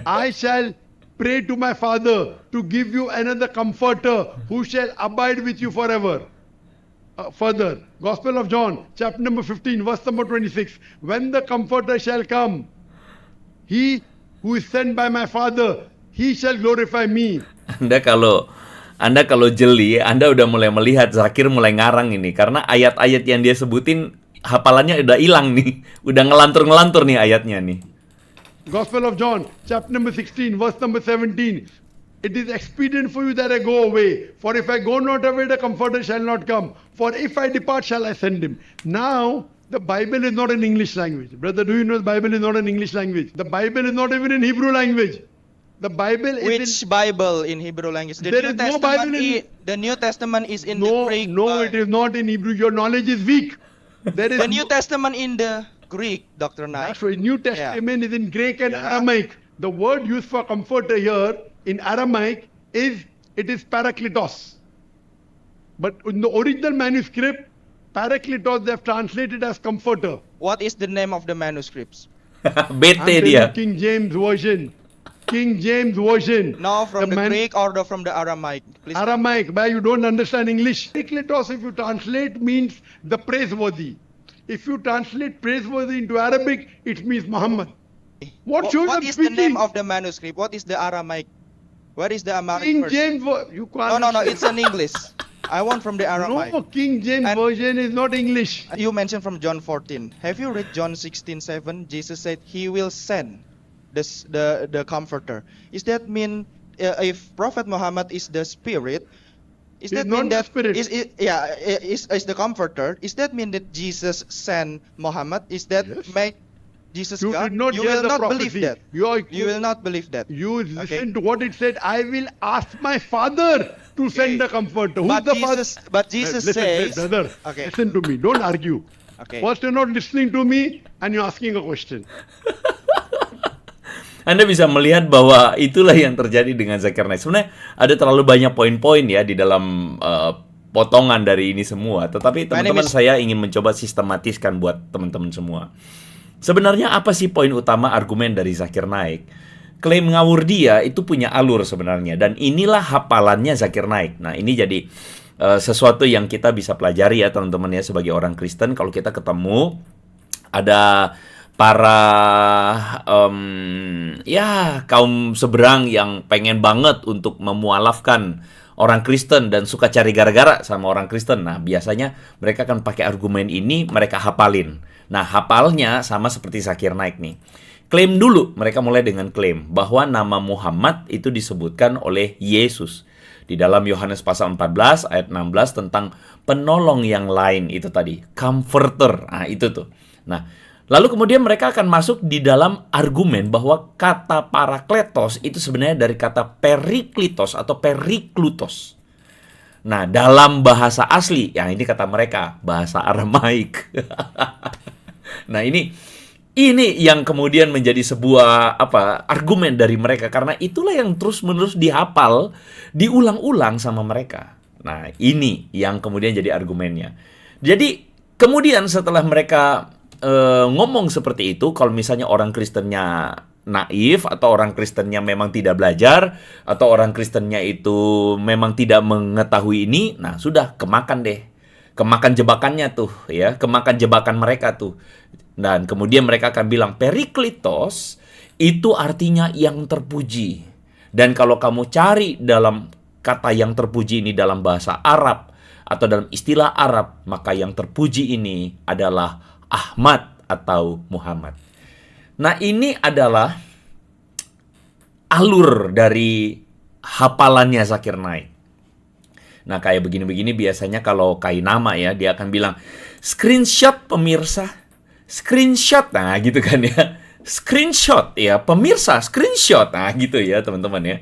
[SPEAKER 3] I shall pray to my Father to give you another comforter who shall abide with you forever. Further, Gospel of John, chapter number 15, verse number 26. When the comforter shall come, he who is sent by my Father, he shall glorify me.
[SPEAKER 1] Anda kalau jeli, Anda udah mulai melihat Zakir mulai ngarang ini karena ayat-ayat yang dia sebutin hafalannya udah hilang nih, udah ngelantur nih ayatnya nih.
[SPEAKER 3] Gospel of John, chapter number 16, verse number 17. It is expedient for you that I go away. For if I go not away, the Comforter shall not come. For if I depart, shall I send him. Now, the Bible is not an English language. Brother, do you know the Bible is not an English language? The Bible is not even in Hebrew language. The Bible is
[SPEAKER 2] Which Bible in Hebrew language? The
[SPEAKER 3] There
[SPEAKER 2] New
[SPEAKER 3] is no
[SPEAKER 2] Testament
[SPEAKER 3] Bible in-
[SPEAKER 2] the New Testament is in
[SPEAKER 3] No,
[SPEAKER 2] the Greek.
[SPEAKER 3] no, it is not in Hebrew. Your knowledge is weak. There is
[SPEAKER 2] The New Testament in the Greek, Dr. Naik.
[SPEAKER 3] So New Testament is in Greek and Aramaic. The word used for comforter here in Aramaic is parakletos. But in the original manuscript, parakletos they have translated as comforter.
[SPEAKER 2] What is the name of the manuscripts?
[SPEAKER 3] I'm
[SPEAKER 1] Bete
[SPEAKER 3] telling
[SPEAKER 1] dia.
[SPEAKER 3] King James Version. King James Version.
[SPEAKER 2] No, from the
[SPEAKER 3] man-
[SPEAKER 2] Greek or from the Aramaic. Please.
[SPEAKER 3] Aramaic, where you don't understand English. Perikletos, if you translate, means the praiseworthy. If you translate praiseworthy into Arabic, it means Muhammad. What shows
[SPEAKER 2] What
[SPEAKER 3] I'm
[SPEAKER 2] is the name
[SPEAKER 3] speaking?
[SPEAKER 2] of the manuscript? What is the Aramaic? Where is the Aramaic
[SPEAKER 3] King
[SPEAKER 2] version?
[SPEAKER 3] James, you can't.
[SPEAKER 2] No, it's an English. I want from the Aramaic.
[SPEAKER 3] No, King James
[SPEAKER 2] And-
[SPEAKER 3] Version is not English.
[SPEAKER 2] You mentioned from John 14. Have you read John 16:7? Jesus said he will send the comforter. Is that mean if Prophet Muhammad is the spirit? Is
[SPEAKER 3] He's
[SPEAKER 2] that mean
[SPEAKER 3] not the
[SPEAKER 2] that
[SPEAKER 3] spirit.
[SPEAKER 2] is the comforter? Is that mean that Jesus sent Muhammad? Is that
[SPEAKER 3] Yes.
[SPEAKER 2] make Jesus
[SPEAKER 3] You
[SPEAKER 2] God?
[SPEAKER 3] did not
[SPEAKER 2] You
[SPEAKER 3] hear
[SPEAKER 2] will
[SPEAKER 3] the
[SPEAKER 2] not
[SPEAKER 3] prophecy.
[SPEAKER 2] believe that. You will not believe that.
[SPEAKER 3] You listen to what it said. I will ask my father to send the comforter. Who's
[SPEAKER 2] But
[SPEAKER 3] the
[SPEAKER 2] Jesus,
[SPEAKER 3] father?
[SPEAKER 2] but Jesus
[SPEAKER 3] Listen,
[SPEAKER 2] says,
[SPEAKER 3] brother,
[SPEAKER 2] Okay.
[SPEAKER 3] listen to me. Don't argue.
[SPEAKER 2] Okay.
[SPEAKER 3] First, you're not listening to me and you're asking a question.
[SPEAKER 1] Anda bisa melihat bahwa itulah yang terjadi dengan Zakir Naik. Sebenarnya ada terlalu banyak poin-poin ya di dalam potongan dari ini semua. Tetapi teman-teman, saya ingin mencoba sistematiskan buat teman-teman semua. Sebenarnya apa sih poin utama argumen dari Zakir Naik? Klaim ngawur dia itu punya alur sebenarnya. Dan inilah hafalannya Zakir Naik. Nah, ini jadi sesuatu yang kita bisa pelajari ya teman-teman ya sebagai orang Kristen. Kalau kita ketemu ada para kaum seberang yang pengen banget untuk memualafkan orang Kristen dan suka cari gara-gara sama orang Kristen. Nah, biasanya mereka akan pakai argumen ini, mereka hafalin. Nah, hafalnya sama seperti Zakir Naik nih. Klaim dulu, mereka mulai dengan klaim bahwa nama Muhammad itu disebutkan oleh Yesus. Di dalam Yohanes pasal 14 ayat 16 tentang penolong yang lain itu tadi, comforter. Nah, itu tuh. Nah, lalu kemudian mereka akan masuk di dalam argumen bahwa kata parakletos itu sebenarnya dari kata periklitos atau periklutos. Nah, dalam bahasa asli, yang ini kata mereka, bahasa Aramaik. Nah, ini yang kemudian menjadi sebuah argumen dari mereka, karena itulah yang terus-menerus dihafal, diulang-ulang sama mereka. Nah, ini yang kemudian jadi argumennya. Jadi, kemudian setelah mereka ngomong seperti itu, kalau misalnya orang Kristennya naif, atau orang Kristennya memang tidak belajar, atau orang Kristennya itu memang tidak mengetahui ini, nah sudah, kemakan deh. Kemakan jebakannya tuh, ya, kemakan jebakan mereka tuh. Dan kemudian mereka akan bilang, periklitos itu artinya yang terpuji. Dan kalau kamu cari dalam kata yang terpuji ini dalam bahasa Arab, atau dalam istilah Arab, maka yang terpuji ini adalah Ahmad atau Muhammad. Nah, ini adalah alur dari hafalannya Zakir Naik. Nah, kayak begini-begini biasanya kalau Kainama ya, dia akan bilang, screenshot pemirsa, screenshot, nah gitu kan ya. Screenshot ya, pemirsa, screenshot, nah gitu ya teman-teman ya.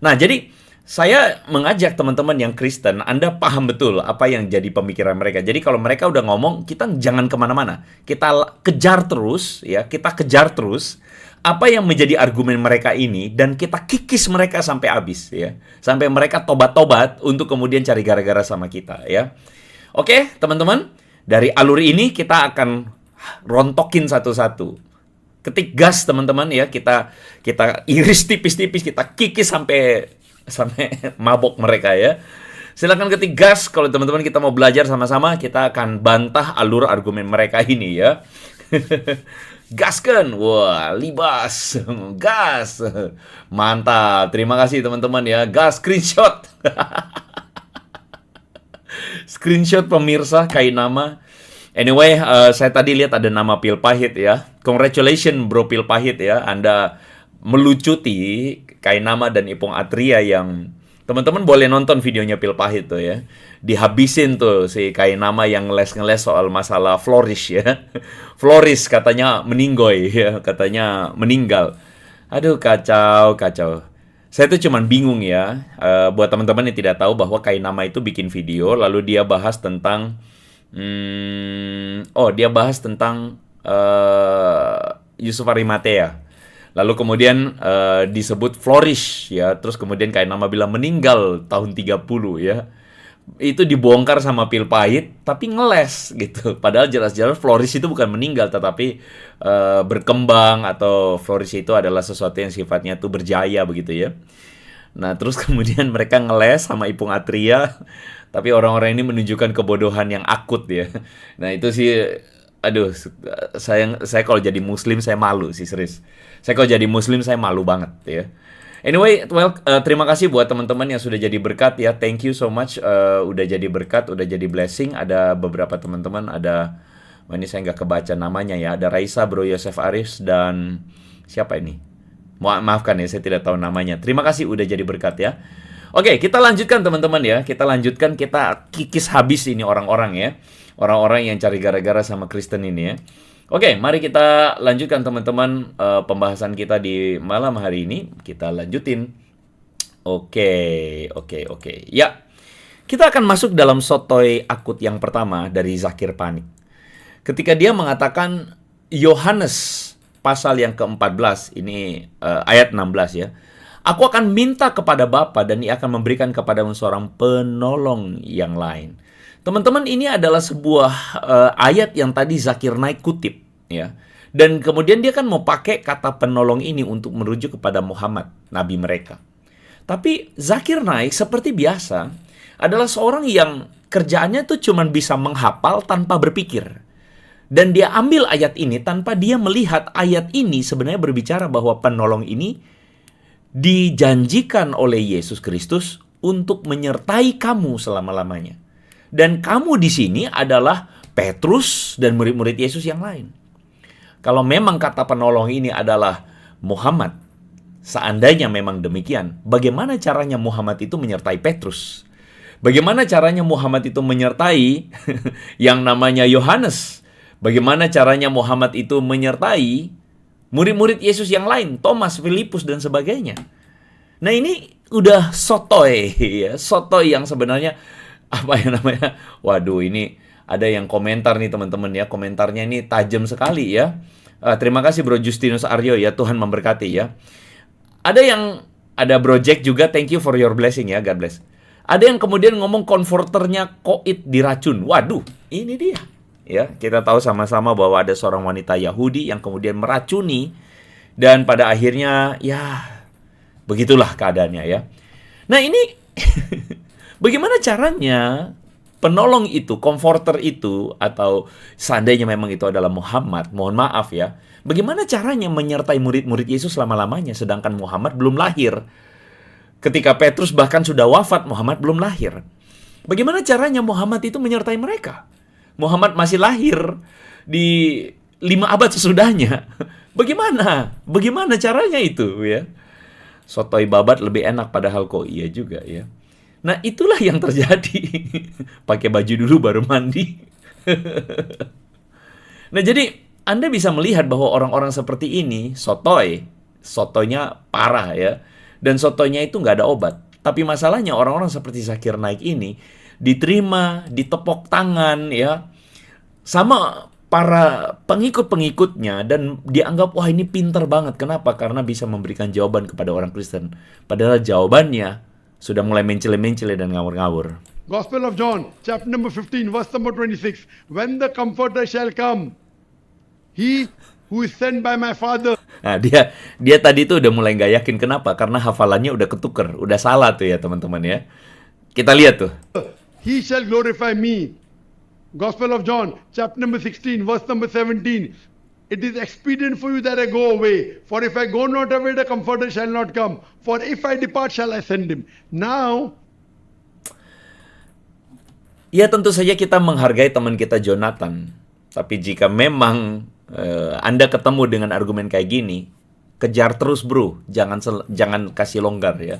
[SPEAKER 1] Nah, jadi saya mengajak teman-teman yang Kristen, Anda paham betul apa yang jadi pemikiran mereka. Jadi kalau mereka udah ngomong, kita jangan kemana-mana. Kita kejar terus, ya, kita kejar terus apa yang menjadi argumen mereka ini, dan kita kikis mereka sampai habis, ya, sampai mereka tobat-tobat untuk kemudian cari gara-gara sama kita, ya. Oke, teman-teman, dari alur ini kita akan rontokin satu-satu. Ketik gas, teman-teman, ya, kita iris tipis-tipis, kita kikis sampai mabok mereka, ya. Silakan ketik gas kalau teman-teman kita mau belajar sama-sama, kita akan bantah alur argumen mereka ini, ya. Gaskan, wah, libas, gas, mantap. Terima kasih teman-teman ya, gas screenshot, screenshot pemirsa Kainama. Anyway, saya tadi lihat ada nama Pil Pahit ya. Congratulations bro Pil Pahit ya, Anda melucuti Kainama dan Ipong Atria yang teman-teman boleh nonton videonya Pil Pahit tuh ya. Dihabisin tuh si Kainama yang ngeles soal masalah Flourish ya. Flourish katanya meninggoy ya, katanya meninggal. Aduh, kacau. Saya tuh cuman bingung ya. Buat teman-teman yang tidak tahu bahwa Kainama itu bikin video lalu dia bahas tentang Yusuf Arimatea. Lalu kemudian disebut Flourish ya. Terus kemudian Kainama bilang meninggal tahun 30 ya. itu dibongkar sama pil pahit, tapi ngeles gitu. Padahal jelas-jelas flourish itu bukan meninggal, tetapi berkembang, atau flourish itu adalah sesuatu yang sifatnya tuh berjaya begitu ya. Nah, terus kemudian mereka ngeles sama Ipung Atria, tapi orang-orang ini menunjukkan kebodohan yang akut ya. Nah, itu sih, aduh, saya kalau jadi Muslim saya malu sih, serius. Saya kalau jadi Muslim saya malu banget ya. Anyway, terima kasih buat teman-teman yang sudah jadi berkat ya. Thank you so much, udah jadi berkat, udah jadi blessing. Ada beberapa teman-teman, ini saya nggak kebaca namanya ya. Ada Raisa, Bro Yosef Aris, dan siapa ini? Maafkan ya, saya tidak tahu namanya. Terima kasih udah jadi berkat ya. Oke, kita lanjutkan teman-teman ya. Kita kikis habis ini orang-orang ya. Orang-orang yang cari gara-gara sama Kristen ini ya. Oke, mari kita lanjutkan teman-teman pembahasan kita di malam hari ini. Kita lanjutin. Oke. Ya, kita akan masuk dalam sotoy akut yang pertama dari Zakir Panik. Ketika dia mengatakan Yohanes pasal yang ke-14, ini ayat 16 ya. Aku akan minta kepada Bapa dan Ia akan memberikan kepadamu seorang penolong yang lain. Teman-teman, ini adalah sebuah ayat yang tadi Zakir Naik kutip ya. Dan kemudian dia kan mau pakai kata penolong ini untuk merujuk kepada Muhammad, nabi mereka. Tapi Zakir Naik seperti biasa adalah seorang yang kerjaannya tuh cuma bisa menghafal tanpa berpikir. Dan dia ambil ayat ini tanpa dia melihat ayat ini sebenarnya berbicara bahwa penolong ini dijanjikan oleh Yesus Kristus untuk menyertai kamu selama-lamanya. Dan kamu di sini adalah Petrus dan murid-murid Yesus yang lain. Kalau memang kata penolong ini adalah Muhammad, seandainya memang demikian, bagaimana caranya Muhammad itu menyertai Petrus? Bagaimana caranya Muhammad itu menyertai yang namanya Yohanes? Bagaimana caranya Muhammad itu menyertai murid-murid Yesus yang lain, Thomas, Filipus, dan sebagainya? Nah, ini udah sotoy ya, sotoy yang sebenarnya waduh, ini ada yang komentar nih teman-teman ya, komentarnya ini tajam sekali ya. Terima kasih Bro Justinus Aryo ya, Tuhan memberkati ya. Ada Bro Jack juga, thank you for your blessing ya, God bless. Ada yang kemudian ngomong konverternya koit diracun. Waduh, ini dia. Ya, kita tahu sama-sama bahwa ada seorang wanita Yahudi yang kemudian meracuni, dan pada akhirnya ya begitulah keadaannya ya. Nah, ini bagaimana caranya penolong itu, comforter itu, atau seandainya memang itu adalah Muhammad, mohon maaf ya, bagaimana caranya menyertai murid-murid Yesus selama-lamanya sedangkan Muhammad belum lahir? Ketika Petrus bahkan sudah wafat, Muhammad belum lahir. Bagaimana caranya Muhammad itu menyertai mereka? Muhammad masih lahir di 5 abad sesudahnya. Bagaimana caranya itu ya? Sotoy babat lebih enak padahal kok iya juga ya. Nah, itulah yang terjadi. Pakai baju dulu baru mandi. Nah, jadi Anda bisa melihat bahwa orang-orang seperti ini sotoynya parah ya. Dan sotoynya itu nggak ada obat. Tapi masalahnya orang-orang seperti Zakir Naik ini diterima, ditepok tangan ya, sama para pengikut-pengikutnya, dan dianggap wah ini pinter banget. Kenapa? Karena bisa memberikan jawaban kepada orang Kristen. Padahal jawabannya sudah mulai mencele-mencele dan ngawur-ngawur.
[SPEAKER 3] Gospel of John, chapter number 15, verse number 26. When the Comforter shall come, he who is sent by my Father.
[SPEAKER 1] Nah, dia tadi tuh udah mulai nggak yakin. Kenapa? Karena hafalannya udah ketuker, udah salah tuh ya teman-teman ya. Kita lihat tuh.
[SPEAKER 3] He shall glorify me. Gospel of John, chapter number 16, verse number 17. It is expedient for you that I go away. For if I go not away, the Comforter shall not come. For if I depart, shall I send him. Now,
[SPEAKER 1] ya tentu saja kita menghargai teman kita Jonathan. Tapi jika memang Anda ketemu dengan argumen kayak gini, kejar terus bro. Jangan kasih longgar ya.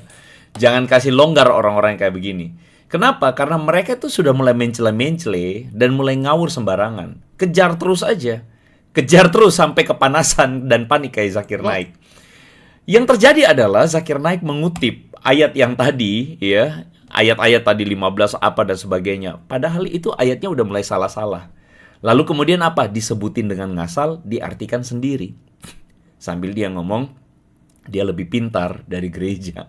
[SPEAKER 1] Jangan kasih longgar orang-orang yang kayak begini. Kenapa? Karena mereka itu sudah mulai mencele-mencele dan mulai ngawur sembarangan. Kejar terus aja. Kejar terus sampai kepanasan dan panik kayak Zakir Naik. Yang terjadi adalah Zakir Naik mengutip ayat yang tadi ya, ayat-ayat tadi 15 apa dan sebagainya. Padahal itu ayatnya udah mulai salah-salah. Lalu kemudian apa? Disebutin dengan ngasal, diartikan sendiri. Sambil dia ngomong dia lebih pintar dari gereja.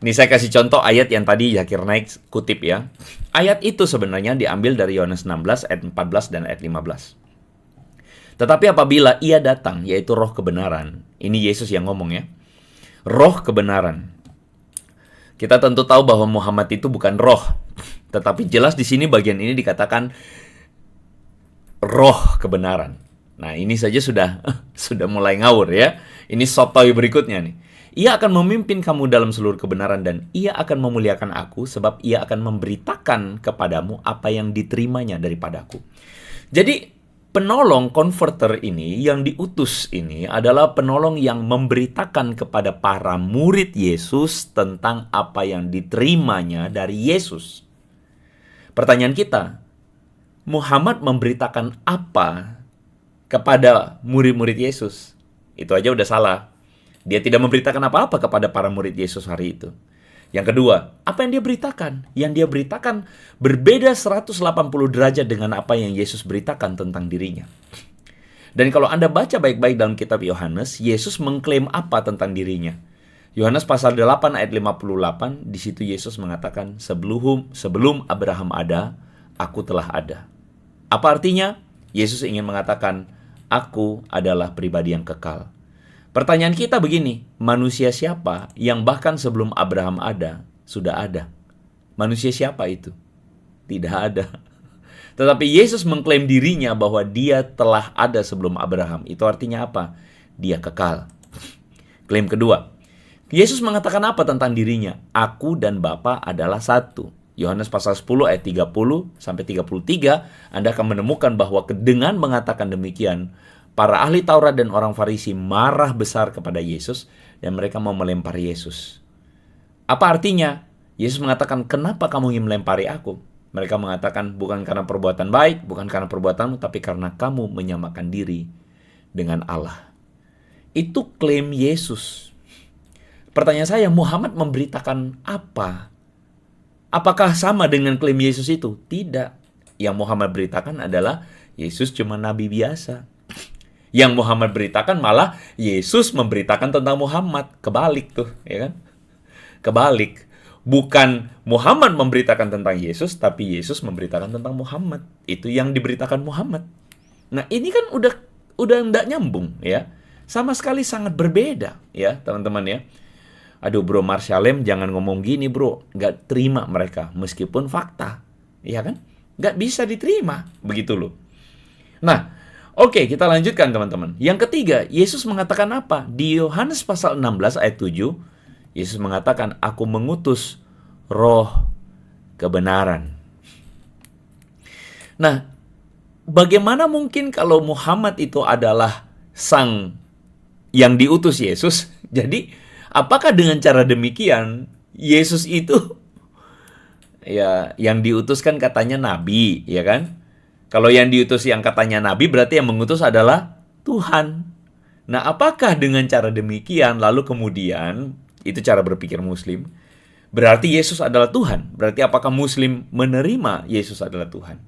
[SPEAKER 1] Nih saya kasih contoh ayat yang tadi Zakir Naik kutip ya. Ayat itu sebenarnya diambil dari Yohanes 16 ayat 14 dan ayat 15. Tetapi apabila ia datang, yaitu roh kebenaran. Ini Yesus yang ngomong ya. Roh kebenaran. Kita tentu tahu bahwa Muhammad itu bukan roh. Tetapi jelas di sini bagian ini dikatakan roh kebenaran. Nah, ini saja sudah mulai ngawur ya. Ini sotoy berikutnya nih. Ia akan memimpin kamu dalam seluruh kebenaran dan ia akan memuliakan aku sebab ia akan memberitakan kepadamu apa yang diterimanya daripadaku. Jadi, penolong converter ini yang diutus ini adalah penolong yang memberitakan kepada para murid Yesus tentang apa yang diterimanya dari Yesus. Pertanyaan kita, Muhammad memberitakan apa kepada murid-murid Yesus? Itu aja udah salah. Dia tidak memberitakan apa-apa kepada para murid Yesus hari itu. Yang kedua, apa yang dia beritakan? Yang dia beritakan berbeda 180 derajat dengan apa yang Yesus beritakan tentang dirinya. Dan kalau Anda baca baik-baik dalam kitab Yohanes, Yesus mengklaim apa tentang dirinya? Yohanes pasal 8 ayat 58, di situ Yesus mengatakan, sebelum Abraham ada, aku telah ada. Apa artinya? Yesus ingin mengatakan, aku adalah pribadi yang kekal. Pertanyaan kita begini, manusia siapa yang bahkan sebelum Abraham ada, sudah ada? Manusia siapa itu? Tidak ada. Tetapi Yesus mengklaim dirinya bahwa dia telah ada sebelum Abraham. Itu artinya apa? Dia kekal. Klaim kedua, Yesus mengatakan apa tentang dirinya? Aku dan Bapa adalah satu. Yohanes pasal 10 ayat 30 sampai 33, Anda akan menemukan bahwa dengan mengatakan demikian, para ahli Taurat dan orang Farisi marah besar kepada Yesus dan mereka mau melempar Yesus. Apa artinya? Yesus mengatakan, kenapa kamu ingin melempari aku? Mereka mengatakan, bukan karena perbuatan baik, bukan karena perbuatanmu, tapi karena kamu menyamakan diri dengan Allah. Itu klaim Yesus. Pertanyaan saya, Muhammad memberitakan apa? Apakah sama dengan klaim Yesus itu? Tidak. Yang Muhammad beritakan adalah Yesus cuma nabi biasa. Yang Muhammad beritakan malah Yesus memberitakan tentang Muhammad. Kebalik tuh, ya kan? Kebalik. Bukan Muhammad memberitakan tentang Yesus, tapi Yesus memberitakan tentang Muhammad. Itu yang diberitakan Muhammad. Nah, ini kan udah enggak nyambung, ya. Sama sekali sangat berbeda, ya, teman-teman ya. Aduh bro, Marsyalem jangan ngomong gini bro. Nggak terima mereka, meskipun fakta. Iya kan? Nggak bisa diterima. Begitu loh. Nah, oke, kita lanjutkan teman-teman. Yang ketiga, Yesus mengatakan apa? Di Yohanes pasal 16 ayat 7, Yesus mengatakan, aku mengutus roh kebenaran. Nah, bagaimana mungkin kalau Muhammad itu adalah sang yang diutus Yesus? Jadi, apakah dengan cara demikian Yesus itu ya yang diutus kan katanya nabi, ya kan? Kalau yang diutus yang katanya nabi berarti yang mengutus adalah Tuhan. Nah, apakah dengan cara demikian lalu kemudian itu cara berpikir Muslim? Berarti Yesus adalah Tuhan. Berarti apakah Muslim menerima Yesus adalah Tuhan?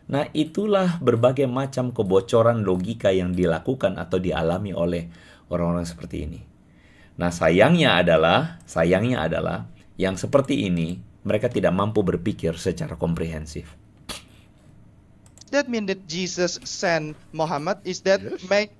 [SPEAKER 1] Nah, itulah berbagai macam kebocoran logika yang dilakukan atau dialami oleh orang-orang seperti ini. Nah, sayangnya adalah yang seperti ini mereka tidak mampu berpikir secara komprehensif.
[SPEAKER 2] That mean that Jesus sent Muhammad? Is that
[SPEAKER 3] Yes.
[SPEAKER 2] make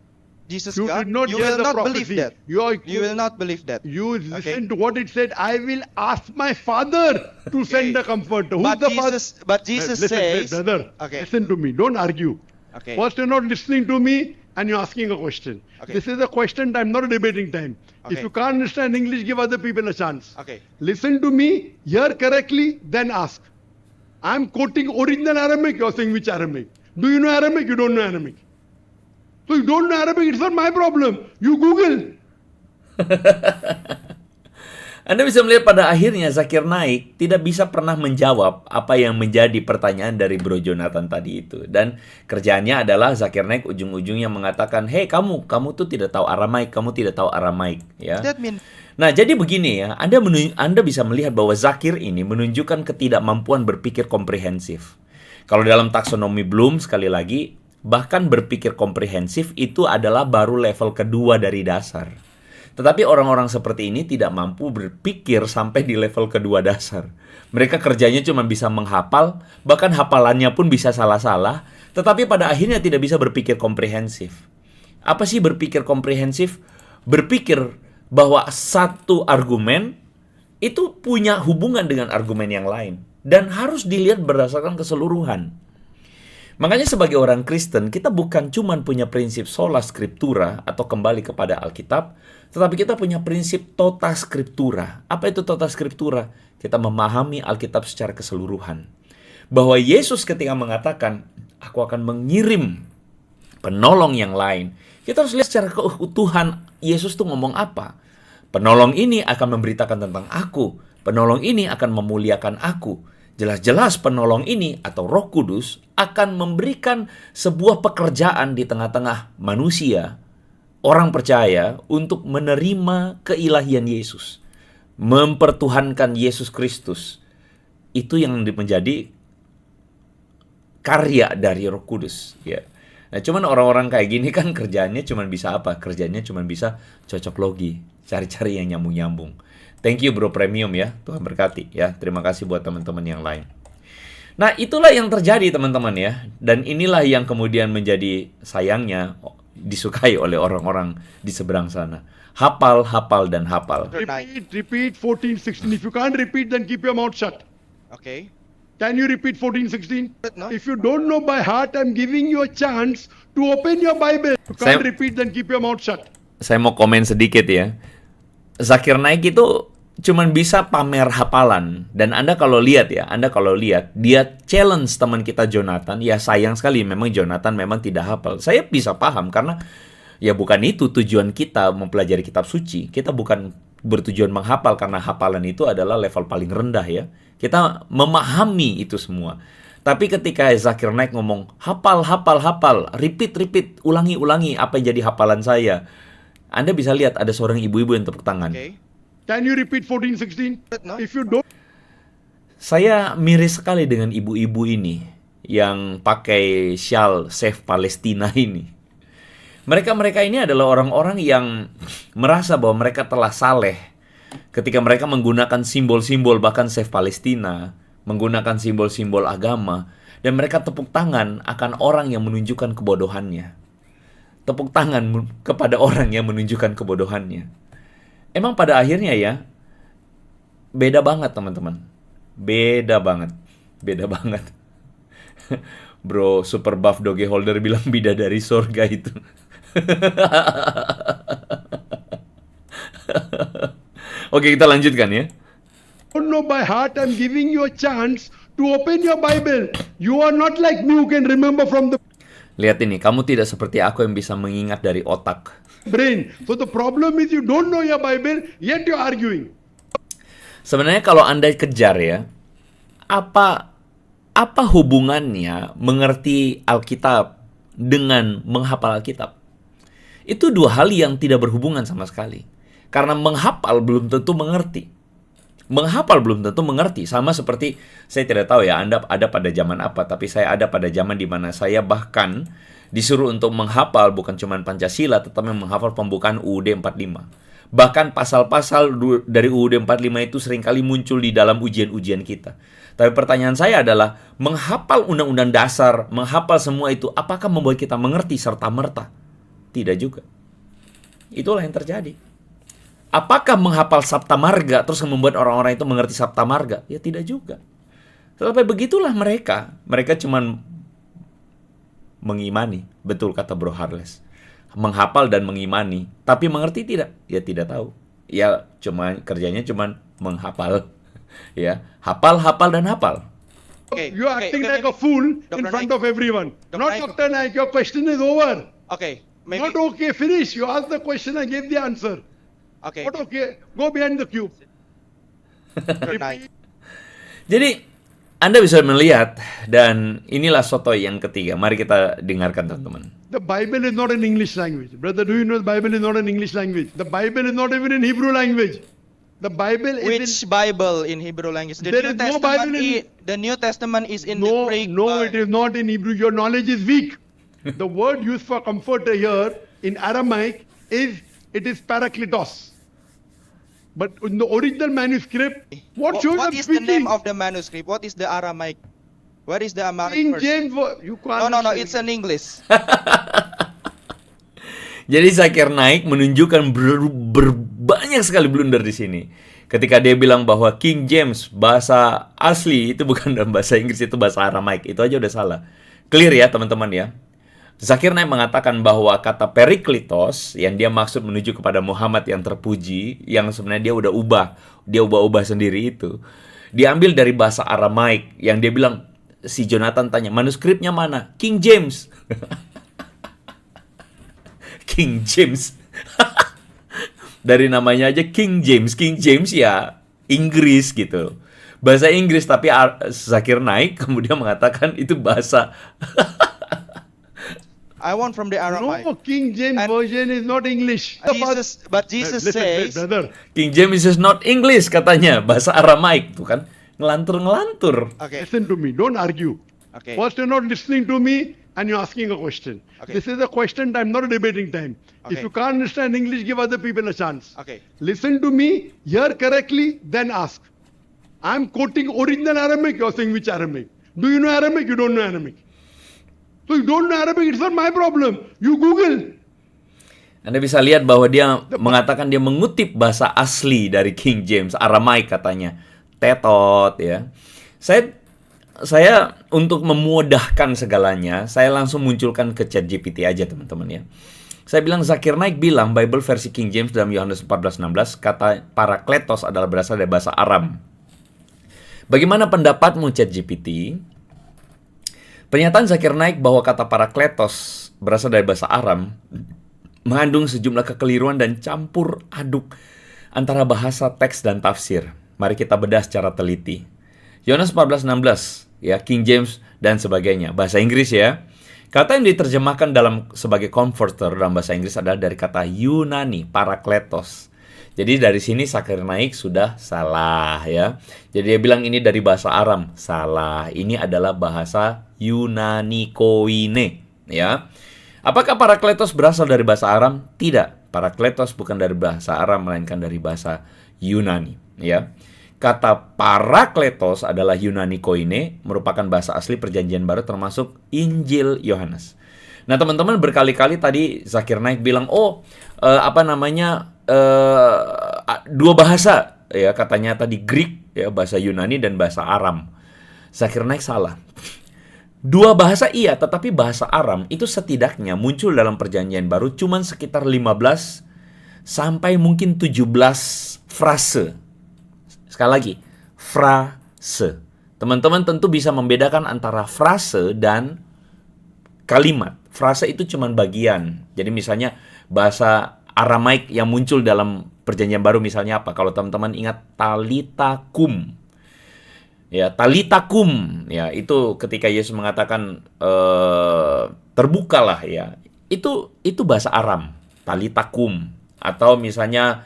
[SPEAKER 2] Jesus
[SPEAKER 3] You
[SPEAKER 2] God?
[SPEAKER 3] did not
[SPEAKER 2] You
[SPEAKER 3] get
[SPEAKER 2] will
[SPEAKER 3] the
[SPEAKER 2] not believe
[SPEAKER 3] prophecy.
[SPEAKER 2] that.
[SPEAKER 3] You
[SPEAKER 2] will not believe that.
[SPEAKER 3] You listen to what it said. I will ask my Father to send the Comforter. Who's
[SPEAKER 2] But
[SPEAKER 3] the
[SPEAKER 2] Jesus
[SPEAKER 3] Listen,
[SPEAKER 2] says,
[SPEAKER 3] brother.
[SPEAKER 2] Okay.
[SPEAKER 3] Listen to me. Don't argue.
[SPEAKER 2] Okay.
[SPEAKER 3] First, you're not listening to me, and you're asking a question.
[SPEAKER 2] Okay.
[SPEAKER 3] This is a question time, not a debating time. If
[SPEAKER 2] Okay.
[SPEAKER 3] you can't understand English, give other people a chance.
[SPEAKER 2] Okay.
[SPEAKER 3] Listen to me, hear correctly, then ask. I'm quoting original Aramaic. You're saying which Aramaic? Do you know Aramaic? You don't know Aramaic. So you don't know Arabic, it's not my problem. You Google.
[SPEAKER 1] Anda bisa melihat pada akhirnya Zakir Naik tidak bisa pernah menjawab apa yang menjadi pertanyaan dari Bro Jonathan tadi itu. Dan kerjaannya adalah Zakir Naik ujung-ujungnya mengatakan, "Hey kamu tuh tidak tahu Aramaik, kamu tidak tahu Aramaik." Ya.
[SPEAKER 2] That mean
[SPEAKER 1] Nah, jadi begini ya, Anda bisa melihat bahwa Zakir ini menunjukkan ketidakmampuan berpikir komprehensif. Kalau dalam taksonomi Bloom, sekali lagi, bahkan berpikir komprehensif itu adalah baru level kedua dari dasar. Tetapi orang-orang seperti ini tidak mampu berpikir sampai di level kedua dasar. Mereka kerjanya cuma bisa menghafal, bahkan hafalannya pun bisa salah-salah, tetapi pada akhirnya tidak bisa berpikir komprehensif. Apa sih berpikir komprehensif? Berpikir bahwa satu argumen itu punya hubungan dengan argumen yang lain dan harus dilihat berdasarkan keseluruhan. Makanya sebagai orang Kristen, kita bukan cuma punya prinsip sola scriptura atau kembali kepada Alkitab, tetapi kita punya prinsip tota scriptura. Apa itu tota scriptura? Kita memahami Alkitab secara keseluruhan. Bahwa Yesus ketika mengatakan, aku akan mengirim penolong yang lain, kita harus lihat secara keutuhan Yesus tuh ngomong apa. Penolong ini akan memberitakan tentang aku. Penolong ini akan memuliakan aku. Jelas-jelas penolong ini atau Roh Kudus akan memberikan sebuah pekerjaan di tengah-tengah manusia, orang percaya, untuk menerima keilahian Yesus. Mempertuhankan Yesus Kristus. Itu yang menjadi karya dari Roh Kudus. Ya. Nah, cuman orang-orang kayak gini kan kerjanya cuman bisa apa? Kerjanya cuman bisa cocok logi, cari-cari yang nyambung-nyambung. Thank you Bro Premium ya, Tuhan berkati ya. Terima kasih buat teman-teman yang lain. Nah, itulah yang terjadi teman-teman ya. Dan inilah yang kemudian menjadi sayangnya disukai oleh orang-orang di seberang sana. Hafal, hafal, dan hafal.
[SPEAKER 3] Repeat 14, 16. If you can't repeat, then keep your mouth shut.
[SPEAKER 2] Okay.
[SPEAKER 3] Can you repeat 14, 16?
[SPEAKER 2] No.
[SPEAKER 3] If you don't know by heart, I'm giving you a chance to open your Bible. If you can't repeat, then keep your mouth shut.
[SPEAKER 1] Saya mau komen sedikit ya. Zakir Naik itu cuman bisa pamer hafalan. Dan Anda kalau lihat, dia challenge teman kita Jonathan. Ya sayang sekali, memang Jonathan memang tidak hafal. Saya bisa paham karena ya bukan itu tujuan kita mempelajari kitab suci. Kita bukan bertujuan menghafal karena hafalan itu adalah level paling rendah ya. Kita memahami itu semua. Tapi ketika Zakir Naik ngomong, hafal, repeat, ulangi apa yang jadi hafalan saya. Anda bisa lihat ada seorang ibu-ibu yang tepuk tangan.
[SPEAKER 2] Okay.
[SPEAKER 3] Can you repeat 14, 16?
[SPEAKER 2] No.
[SPEAKER 3] If you don't,
[SPEAKER 1] Saya miris sekali dengan ibu-ibu ini yang pakai syal Save Palestina ini. Mereka ini adalah orang-orang yang merasa bahwa mereka telah saleh ketika mereka menggunakan simbol-simbol bahkan Save Palestina, menggunakan simbol-simbol agama, dan mereka tepuk tangan akan orang yang menunjukkan kebodohannya. Tepuk tangan kepada orang yang menunjukkan kebodohannya. Emang pada akhirnya ya, beda banget teman-teman. Beda banget. Bro Super Buff Doge Holder bilang bidadari surga itu. Oke, kita lanjutkan ya.
[SPEAKER 3] don't know by heart, I'm giving you a chance to open your Bible. You are not like me who can remember from the
[SPEAKER 1] Lihat ini, kamu tidak seperti aku yang bisa mengingat dari otak.
[SPEAKER 3] brain. So the problem is you don't know your Bible, yet you're arguing.
[SPEAKER 1] Sebenarnya kalau Anda kejar ya, apa hubungannya mengerti Alkitab dengan menghafal Alkitab? Itu dua hal yang tidak berhubungan sama sekali. Karena menghafal belum tentu mengerti. Menghafal belum tentu mengerti. Sama seperti, saya tidak tahu ya Anda ada pada zaman apa, tapi saya ada pada zaman di mana saya bahkan disuruh untuk menghafal bukan cuma Pancasila, tetapi menghafal pembukaan UUD 45. Bahkan pasal-pasal dari UUD 45 itu seringkali muncul di dalam ujian-ujian kita. Tapi pertanyaan saya adalah, menghafal undang-undang dasar, menghafal semua itu, apakah membuat kita mengerti serta-merta? Tidak juga. Itulah yang terjadi. Apakah menghafal Sabta Marga terus membuat orang-orang itu mengerti Sabta Marga? Ya tidak juga. Tetapi begitulah mereka. Mereka cuma mengimani. Betul kata Bro Harles. Menghafal dan mengimani. Tapi mengerti tidak? Ya tidak tahu. Ya kerjanya cuma menghafal. Ya, hafal dan hafal.
[SPEAKER 2] Okay.
[SPEAKER 3] You are acting like a fool in front of everyone. Not Dr. Naik, your question is over.
[SPEAKER 2] Okay. Maybe.
[SPEAKER 3] Not okay, finish. You asked the question, I gave the answer.
[SPEAKER 2] Okay.
[SPEAKER 3] Not okay, go behind the cube.
[SPEAKER 2] Dr. Naik.
[SPEAKER 1] Jadi Anda bisa melihat, dan inilah sotoy yang ketiga. Mari kita dengarkan teman-teman.
[SPEAKER 3] The Bible is not an English language. Brother, do you know the Bible is not an English language? The Bible is not even in Hebrew language. The Bible is
[SPEAKER 2] Which Bible in Hebrew language? The
[SPEAKER 3] There
[SPEAKER 2] New
[SPEAKER 3] is no
[SPEAKER 2] Testament
[SPEAKER 3] Bible in-
[SPEAKER 2] the New Testament is in the
[SPEAKER 3] No,
[SPEAKER 2] Greek.
[SPEAKER 3] it is not in Hebrew. Your knowledge is weak. The word used for comforter here in Aramaic is it is Parakletos. But in the original manuscript, what shows
[SPEAKER 2] What
[SPEAKER 3] I'm
[SPEAKER 2] is the
[SPEAKER 3] speaking?
[SPEAKER 2] name of the manuscript? What is the Aramaic? Where is the Aramaic
[SPEAKER 3] King
[SPEAKER 2] verse?
[SPEAKER 3] James, you can't.
[SPEAKER 2] No, it's an English.
[SPEAKER 1] Jadi Zakir Naik menunjukkan banyak sekali blunder di sini. Ketika dia bilang bahwa King James bahasa asli itu bukan dalam bahasa Inggris, itu bahasa Aramaik. Itu aja udah salah. Clear ya teman-teman ya. Zakir Naik mengatakan bahwa kata Periklitos yang dia maksud menuju kepada Muhammad yang terpuji, yang sebenarnya dia udah dia ubah-ubah sendiri itu, diambil dari bahasa Aramaik yang dia bilang, si Jonathan tanya, manuskripnya mana? King James. King James. Dari namanya aja King James. King James ya Inggris gitu. Bahasa Inggris, tapi Zakir Naik kemudian mengatakan itu bahasa
[SPEAKER 2] I want from the Aramaic.
[SPEAKER 3] No, King James
[SPEAKER 2] And-
[SPEAKER 3] version is not English.
[SPEAKER 2] But Jesus
[SPEAKER 3] Listen,
[SPEAKER 2] says,
[SPEAKER 3] brother.
[SPEAKER 1] King James is not English katanya, bahasa Aramaik tuh kan. Ngelantur-ngelantur.
[SPEAKER 2] okay,
[SPEAKER 3] Listen to me. Don't argue.
[SPEAKER 2] okay,
[SPEAKER 3] First, you're not listening to me and you're asking a question.
[SPEAKER 2] Okay.
[SPEAKER 3] This is a question time, not a debating time. If
[SPEAKER 2] Okay.
[SPEAKER 3] you can't understand English, give other people a chance.
[SPEAKER 2] okay.
[SPEAKER 3] Listen to me, hear correctly, then ask. I'm quoting original Aramaic, you're saying which Aramaic? Do you know Aramaic? You don't know Aramaic. So you don't know Arabic, it's not my problem. You Google.
[SPEAKER 1] Anda bisa lihat bahwa dia mengatakan dia mengutip bahasa asli dari King James, Aramaik katanya. Tetot ya. Saya untuk memudahkan segalanya, saya langsung munculkan ke ChatGPT aja teman-teman ya. Saya bilang Zakir Naik bilang Bible versi King James dalam Yohanes 14:16 kata Parakletos adalah berasal dari bahasa Aram. Bagaimana pendapatmu ChatGPT? Pernyataan Zakir Naik bahwa kata Parakletos berasal dari bahasa Aram mengandung sejumlah kekeliruan dan campur aduk antara bahasa teks dan tafsir. Mari kita bedah secara teliti. Yohanes 14:16 ya, King James dan sebagainya, bahasa Inggris ya. Kata yang diterjemahkan sebagai comforter dalam bahasa Inggris adalah dari kata Yunani, Parakletos. Jadi dari sini Zakir Naik sudah salah ya. Jadi dia bilang ini dari bahasa Aram, salah. Ini adalah bahasa Yunani koine ya. Apakah Parakletos berasal dari bahasa Aram? Tidak. Parakletos bukan dari bahasa Aram melainkan dari bahasa Yunani ya. Kata Parakletos adalah Yunani koine, merupakan bahasa asli Perjanjian Baru termasuk Injil Yohanes. Nah, teman-teman berkali-kali tadi Zakir Naik bilang, dua bahasa ya, katanya tadi Greek ya, bahasa Yunani dan bahasa Aram. Zakir Naik salah. Dua bahasa iya, tetapi bahasa Aram itu setidaknya muncul dalam Perjanjian Baru cuman sekitar 15 sampai mungkin 17 frase. Sekali lagi, frase. Teman-teman tentu bisa membedakan antara frase dan kalimat. Frase itu cuman bagian. Jadi misalnya bahasa Aramaik yang muncul dalam Perjanjian Baru misalnya apa? Kalau teman-teman ingat talitakum. Ya, talitakum ya, itu ketika Yesus mengatakan terbukalah ya. Itu bahasa Aram, talitakum. Atau misalnya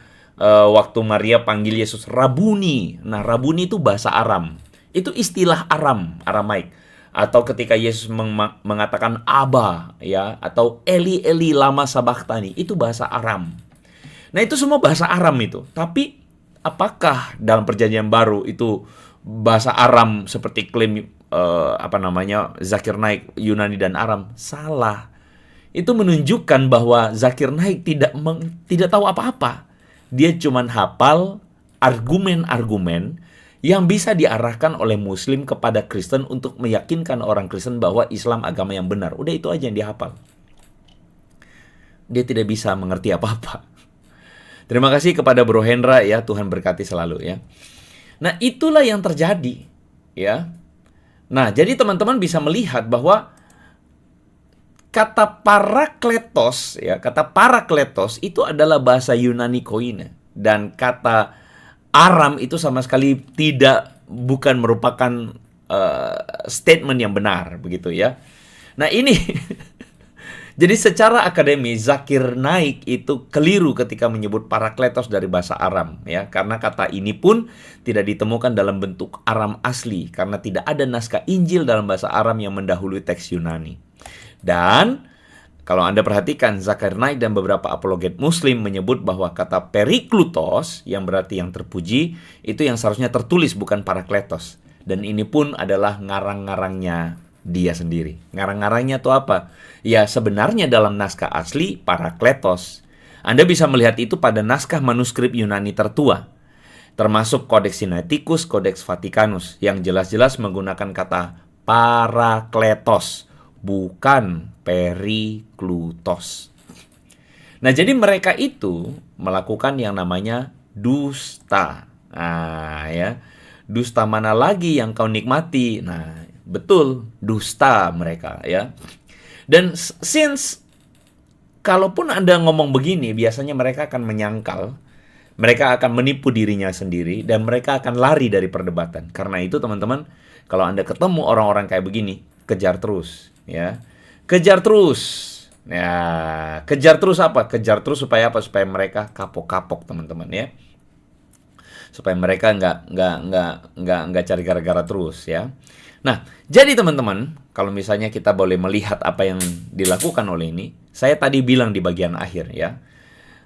[SPEAKER 1] waktu Maria panggil Yesus Rabuni. Nah, Rabuni itu bahasa Aram. Itu istilah Aramaik. Atau ketika Yesus mengatakan Aba ya, atau Eli Eli lama sabachthani, itu bahasa Aram. Nah, itu semua bahasa Aram itu. Tapi apakah dalam Perjanjian Baru itu bahasa Aram seperti klaim Zakir Naik Yunani dan Aram? Salah. Itu menunjukkan bahwa Zakir Naik tidak tahu apa-apa. Dia cuman hafal argumen-argumen yang bisa diarahkan oleh Muslim kepada Kristen untuk meyakinkan orang Kristen bahwa Islam agama yang benar. Udah itu aja yang dia hafal. Dia tidak bisa mengerti apa-apa. Terima kasih kepada Bro Hendra ya, Tuhan berkati selalu ya. Nah, itulah yang terjadi ya. Nah, jadi teman-teman bisa melihat bahwa kata Parakletos ya, kata Parakletos itu adalah bahasa Yunani koine, dan kata Aram itu sama sekali bukan merupakan statement yang benar begitu ya. Nah, ini jadi secara akademi Zakir Naik itu keliru ketika menyebut Parakletos dari bahasa Aram ya, karena kata ini pun tidak ditemukan dalam bentuk Aram asli karena tidak ada naskah Injil dalam bahasa Aram yang mendahului teks Yunani. Dan Kalau Anda perhatikan, Zulkarnain dan beberapa apologet Muslim menyebut bahwa kata periklutos, yang berarti yang terpuji, itu yang seharusnya tertulis, bukan parakletos. Dan ini pun adalah ngarang-ngarangnya dia sendiri. Ngarang-ngarangnya itu apa? Ya, sebenarnya dalam naskah asli, parakletos. Anda bisa melihat itu pada naskah manuskrip Yunani tertua, termasuk Codex Sinaiticus, Codex Vaticanus, yang jelas-jelas menggunakan kata parakletos, bukan periklutos. Nah, jadi mereka itu melakukan yang namanya dusta. Nah, ya. Dusta mana lagi yang kau nikmati? Nah, betul, dusta mereka, ya. Dan since kalaupun Anda ngomong begini, biasanya mereka akan menyangkal, mereka akan menipu dirinya sendiri, dan mereka akan lari dari perdebatan. Karena itu, teman-teman, kalau Anda ketemu orang-orang kayak begini, kejar terus, ya. Kejar terus. Ya, kejar terus apa? Kejar terus supaya apa? Supaya mereka kapok-kapok, teman-teman, ya. Supaya mereka nggak cari gara-gara terus, ya. Nah, jadi teman-teman, kalau misalnya kita boleh melihat apa yang dilakukan oleh ini, saya tadi bilang di bagian akhir, ya.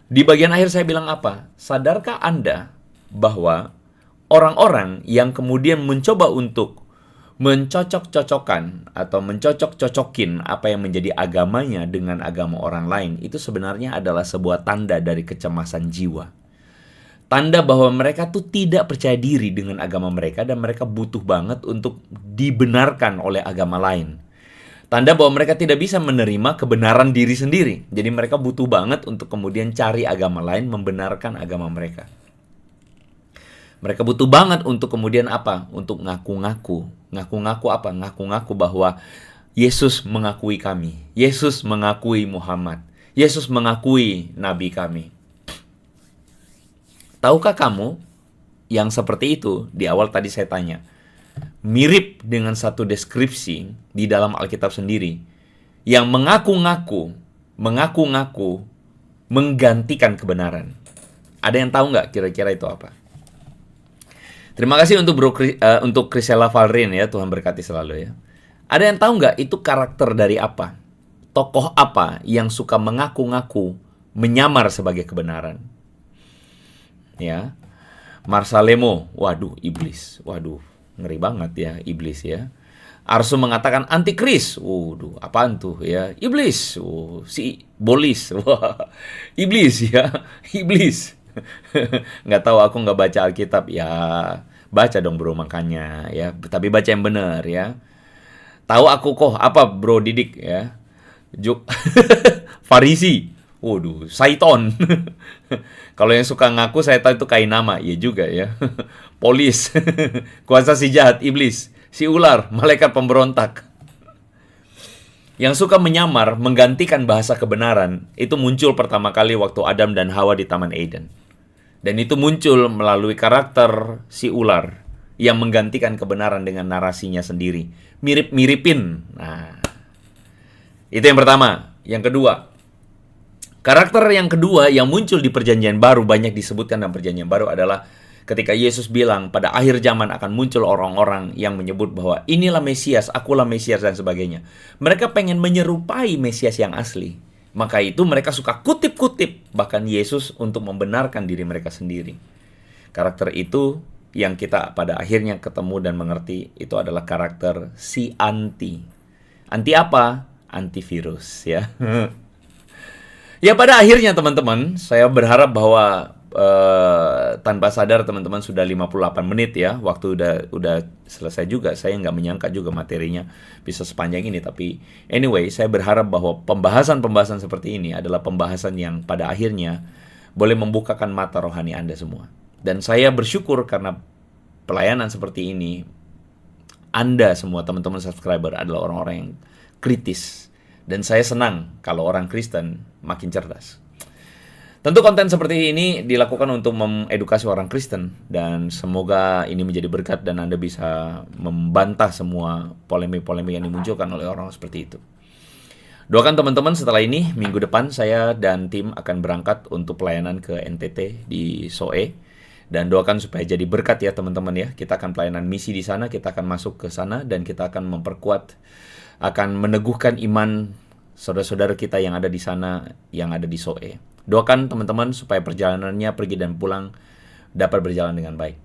[SPEAKER 1] Di bagian akhir saya bilang apa? Sadarkah Anda bahwa orang-orang yang kemudian mencoba untuk mencocok-cocokkan atau mencocok-cocokin apa yang menjadi agamanya dengan agama orang lain, itu sebenarnya adalah sebuah tanda dari kecemasan jiwa. Tanda bahwa mereka tuh tidak percaya diri dengan agama mereka dan mereka butuh banget untuk dibenarkan oleh agama lain. Tanda bahwa mereka tidak bisa menerima kebenaran diri sendiri. Jadi mereka butuh banget untuk kemudian cari agama lain membenarkan agama mereka. Mereka butuh banget untuk kemudian apa? Untuk ngaku-ngaku. Ngaku-ngaku apa? Ngaku-ngaku bahwa Yesus mengakui kami. Yesus mengakui Muhammad. Yesus mengakui Nabi kami. Tahukah kamu yang seperti itu? Di awal tadi saya tanya, mirip dengan satu deskripsi di dalam Alkitab sendiri yang mengaku-ngaku menggantikan kebenaran. Ada yang tahu nggak kira-kira itu apa? Terima kasih untuk Krisela Valrin, ya, Tuhan berkati selalu, ya. Ada yang tahu nggak itu karakter dari apa? Tokoh apa yang suka mengaku-ngaku menyamar sebagai kebenaran? Ya, Marsalemo, waduh, iblis, waduh, ngeri banget ya, iblis, ya. Arsu mengatakan antikris, waduh, apaan tuh, ya, iblis, si bolis, wah, iblis, ya, iblis. Nggak tahu, aku nggak baca Alkitab, ya, baca dong bro, makanya, ya, tapi baca yang benar, ya. Tahu aku kok, apa bro Didik, ya, Farisi. Waduh, Saiton. Kalau yang suka ngaku saya tahu itu Kainama, iya juga, ya. Polis, kuasa si jahat, iblis, si ular, malaikat pemberontak. Yang suka menyamar, menggantikan bahasa kebenaran, itu muncul pertama kali waktu Adam dan Hawa di Taman Eden. Dan itu muncul melalui karakter si ular yang menggantikan kebenaran dengan narasinya sendiri. Mirip-miripin. Nah, itu yang pertama. Yang kedua, karakter yang kedua yang muncul di Perjanjian Baru, banyak disebutkan dalam Perjanjian Baru, adalah ketika Yesus bilang pada akhir zaman akan muncul orang-orang yang menyebut bahwa inilah Mesias, akulah Mesias, dan sebagainya. Mereka pengen menyerupai Mesias yang asli. Maka itu mereka suka kutip-kutip bahkan Yesus untuk membenarkan diri mereka sendiri. Karakter itu yang kita pada akhirnya ketemu dan mengerti, itu adalah karakter si anti. Anti apa? Antivirus, ya. Ya, pada akhirnya teman-teman, saya berharap bahwa tanpa sadar teman-teman sudah 58 menit, ya. Waktu udah selesai juga. Saya nggak menyangka juga materinya bisa sepanjang ini. Tapi anyway, saya berharap bahwa pembahasan-pembahasan seperti ini adalah pembahasan yang pada akhirnya boleh membukakan mata rohani Anda semua. Dan saya bersyukur karena pelayanan seperti ini, Anda semua teman-teman subscriber adalah orang-orang yang kritis. Dan saya senang kalau orang Kristen makin cerdas. Tentu konten seperti ini dilakukan untuk mengedukasi orang Kristen. Dan semoga ini menjadi berkat dan Anda bisa membantah semua polemik-polemik yang dimunculkan oleh orang seperti itu. Doakan teman-teman, setelah ini, minggu depan saya dan tim akan berangkat untuk pelayanan ke NTT di Soe. Dan doakan supaya jadi berkat ya teman-teman, ya. Kita akan pelayanan misi di sana, kita akan masuk ke sana dan kita akan memperkuat, akan meneguhkan iman saudara-saudara kita yang ada di sana, yang ada di Soe. Doakan teman-teman supaya perjalanannya pergi dan pulang dapat berjalan dengan baik.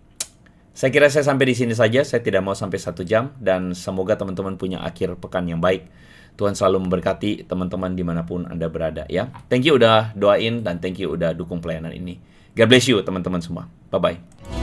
[SPEAKER 1] Saya kira saya sampai di sini saja, saya tidak mau sampai 1 jam, dan semoga teman-teman punya akhir pekan yang baik. Tuhan selalu memberkati teman-teman dimanapun Anda berada ya. Thank you udah doain dan thank you udah dukung pelayanan ini. God bless you teman-teman semua. Bye-bye.